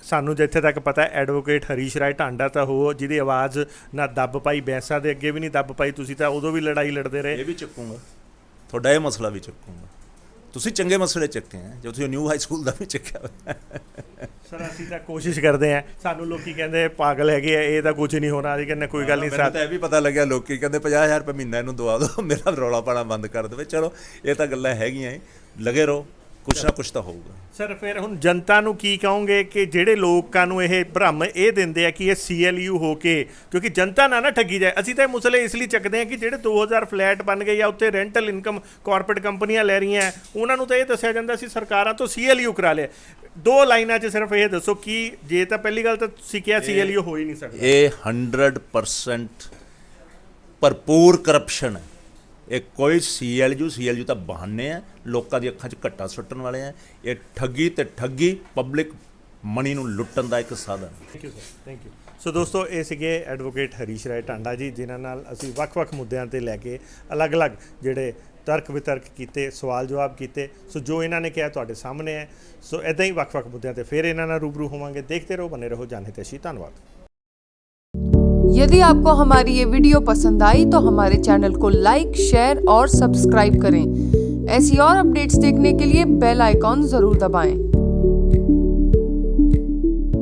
ਸਾਨੂੰ ਜਿੱਥੇ ਤੱਕ ਪਤਾ ਐਡਵੋਕੇਟ ਹਰੀਸ਼ ਰਾਏ ਟਾਂਡਾ ਤਾਂ ਹੋ, ਜਿਹਦੀ ਆਵਾਜ਼ ਨਾ ਦੱਬ ਪਾਈ, ਬੈਂਸਾਂ ਦੇ ਅੱਗੇ ਵੀ ਨਹੀਂ ਦੱਬ ਪਾਈ, ਤੁਸੀਂ ਤਾਂ ਉਦੋਂ ਵੀ ਲੜਾਈ ਲੜਦੇ ਰਹੇ। ਇਹ ਵੀ ਚੱਕੂਗਾ, ਤੁਹਾਡਾ ਇਹ ਮਸਲਾ ਵੀ ਚੱਕੂਗਾ। ਤੁਸੀਂ ਚੰਗੇ ਮਸਲੇ ਚੱਕੇ ਹੈ, ਜੋ ਤੁਸੀਂ ਨਿਊ ਹਾਈ ਸਕੂਲ ਦਾ ਵੀ ਚੱਕਿਆ। ਸਰ ਅਸੀਂ ਤਾਂ ਕੋਸ਼ਿਸ਼ ਕਰਦੇ ਹਾਂ, ਸਾਨੂੰ ਲੋਕੀ ਕਹਿੰਦੇ ਪਾਗਲ ਹੈਗੇ ਆ, ਇਹ ਤਾਂ ਕੁਝ ਨਹੀਂ ਹੋਣਾ। ਅਸੀਂ ਕਹਿੰਦੇ ਕੋਈ ਗੱਲ ਨਹੀਂ। ਮੈਨੂੰ ਤਾਂ ਇਹ ਵੀ ਪਤਾ ਲੱਗਿਆ, ਲੋਕੀ ਕਹਿੰਦੇ 50,000 ਰੁਪਏ ਮਹੀਨਾ ਇਹਨੂੰ ਦਵਾ ਦਿਓ, ਮੇਰਾ ਰੌਲਾ ਪਾਣਾ ਬੰਦ ਕਰ ਦੇਵੇ। ਚਲੋ ਇਹ ਤਾਂ ਗੱਲਾਂ ਹੈਗੀਆਂ, ਲੱਗੇ ਰਹੋ, ਕੁਛ ਨਾ ਕੁਛ ਤਾਂ ਹੋਊਗਾ। ਸਰ ਫਿਰ ਹੁਣ ਜਨਤਾ ਨੂੰ ਕੀ ਕਹੋਗੇ ਕਿ ਜਿਹੜੇ ਲੋਕਾਂ ਨੂੰ ਇਹ ਭਰਮ ਇਹ ਦਿੰਦੇ ਆ ਕਿ ਇਹ CLU ਹੋ ਕੇ, ਕਿਉਂਕਿ ਜਨਤਾ ਨਾ ਠੱਗੀ ਜਾਏ। ਅਸੀਂ ਤਾਂ ਇਹ ਮਸਲੇ ਇਸ ਲਈ ਚੱਕਦੇ ਹਾਂ ਕਿ ਜਿਹੜੇ 2000 ਫਲੈਟ ਬਣ ਗਏ ਜਾਂ ਉੱਥੇ ਰੈਂਟਲ ਇਨਕਮ ਕਾਰਪੋਰੇਟ ਕੰਪਨੀਆਂ ਲੈ ਰਹੀਆਂ, ਉਹਨਾਂ ਨੂੰ ਤਾਂ ਇਹ ਦੱਸਿਆ ਜਾਂਦਾ ਸੀ ਸਰਕਾਰਾਂ ਤੋਂ CLU ਕਰਾ ਲਿਆ। ਦੋ ਲਾਈਨਾਂ 'ਚ ਸਿਰਫ ਇਹ ਦੱਸੋ ਕਿ ਜੇ ਤਾਂ ਪਹਿਲੀ ਗੱਲ ਤਾਂ ਤੁਸੀਂ ਕਿਹਾ ਸੀਐਲਯੂ ਹੋ ਹੀ ਨਹੀਂ ਸਕਦਾ, ਇਹ 100% ਭਰਪੂਰ ਕਰਪਸ਼ਨ ਹੈ। ਇਹ ਕੋਈ ਸੀਐਲਯੂ ਤਾਂ ਬਹਾਨੇ ਆ, ਲੋਕਾਂ ਦੀ ਅੱਖਾਂ 'ਚ ਘੱਟਾ ਸੁੱਟਣ ਵਾਲੇ ਆ। ਇਹ ਠੱਗੀ ਤੇ ਠੱਗੀ ਪਬਲਿਕ ਮਨੀ ਨੂੰ ਲੁੱਟਣ ਦਾ ਇੱਕ ਸਾਧਨ। Thank you sir, thank you. So ਦੋਸਤੋ, ਇਹ ਸੀਗੇ ਐਡਵੋਕੇਟ ਹਰੀਸ਼ ਰਾਏ ਟਾਂਡਾ ਜੀ, ਜਿਨ੍ਹਾਂ ਨਾਲ ਅਸੀਂ ਵੱਖ-ਵੱਖ ਮੁੱਦਿਆਂ ਤੇ ਲੈ ਕੇ ਅਲੱਗ-ਅਲੱਗ ਜਿਹੜੇ ਤਰਕ ਵਿਤਰਕ ਕੀਤੇ, ਸਵਾਲ ਜਵਾਬ ਕੀਤੇ। ਸੋ ਜੋ ਇਹਨਾਂ ਨੇ ਕਿਹਾ ਤੁਹਾਡੇ ਸਾਹਮਣੇ ਹੈ। ਸੋ ਇੱਦਾਂ ਹੀ ਵੱਖ-ਵੱਖ ਮੁੱਦਿਆਂ ਤੇ ਫਿਰ ਇਹਨਾਂ ਨਾਲ ਰੂਬਰੂ ਹੋਵਾਂਗੇ। ਦੇਖਦੇ ਰਹੋ, ਬਨੇ ਰਹੋ ਜਾਣੇ ਤੇ ਅਸੀਂ। ਧੰਨਵਾਦ। यदि आपको हमारी ये वीडियो पसंद आई तो हमारे चैनल को लाइक, शेयर और सब्सक्राइब करें। ऐसी और अपडेट्स देखने के लिए बेल आइकॉन ज़रूर दबाएं।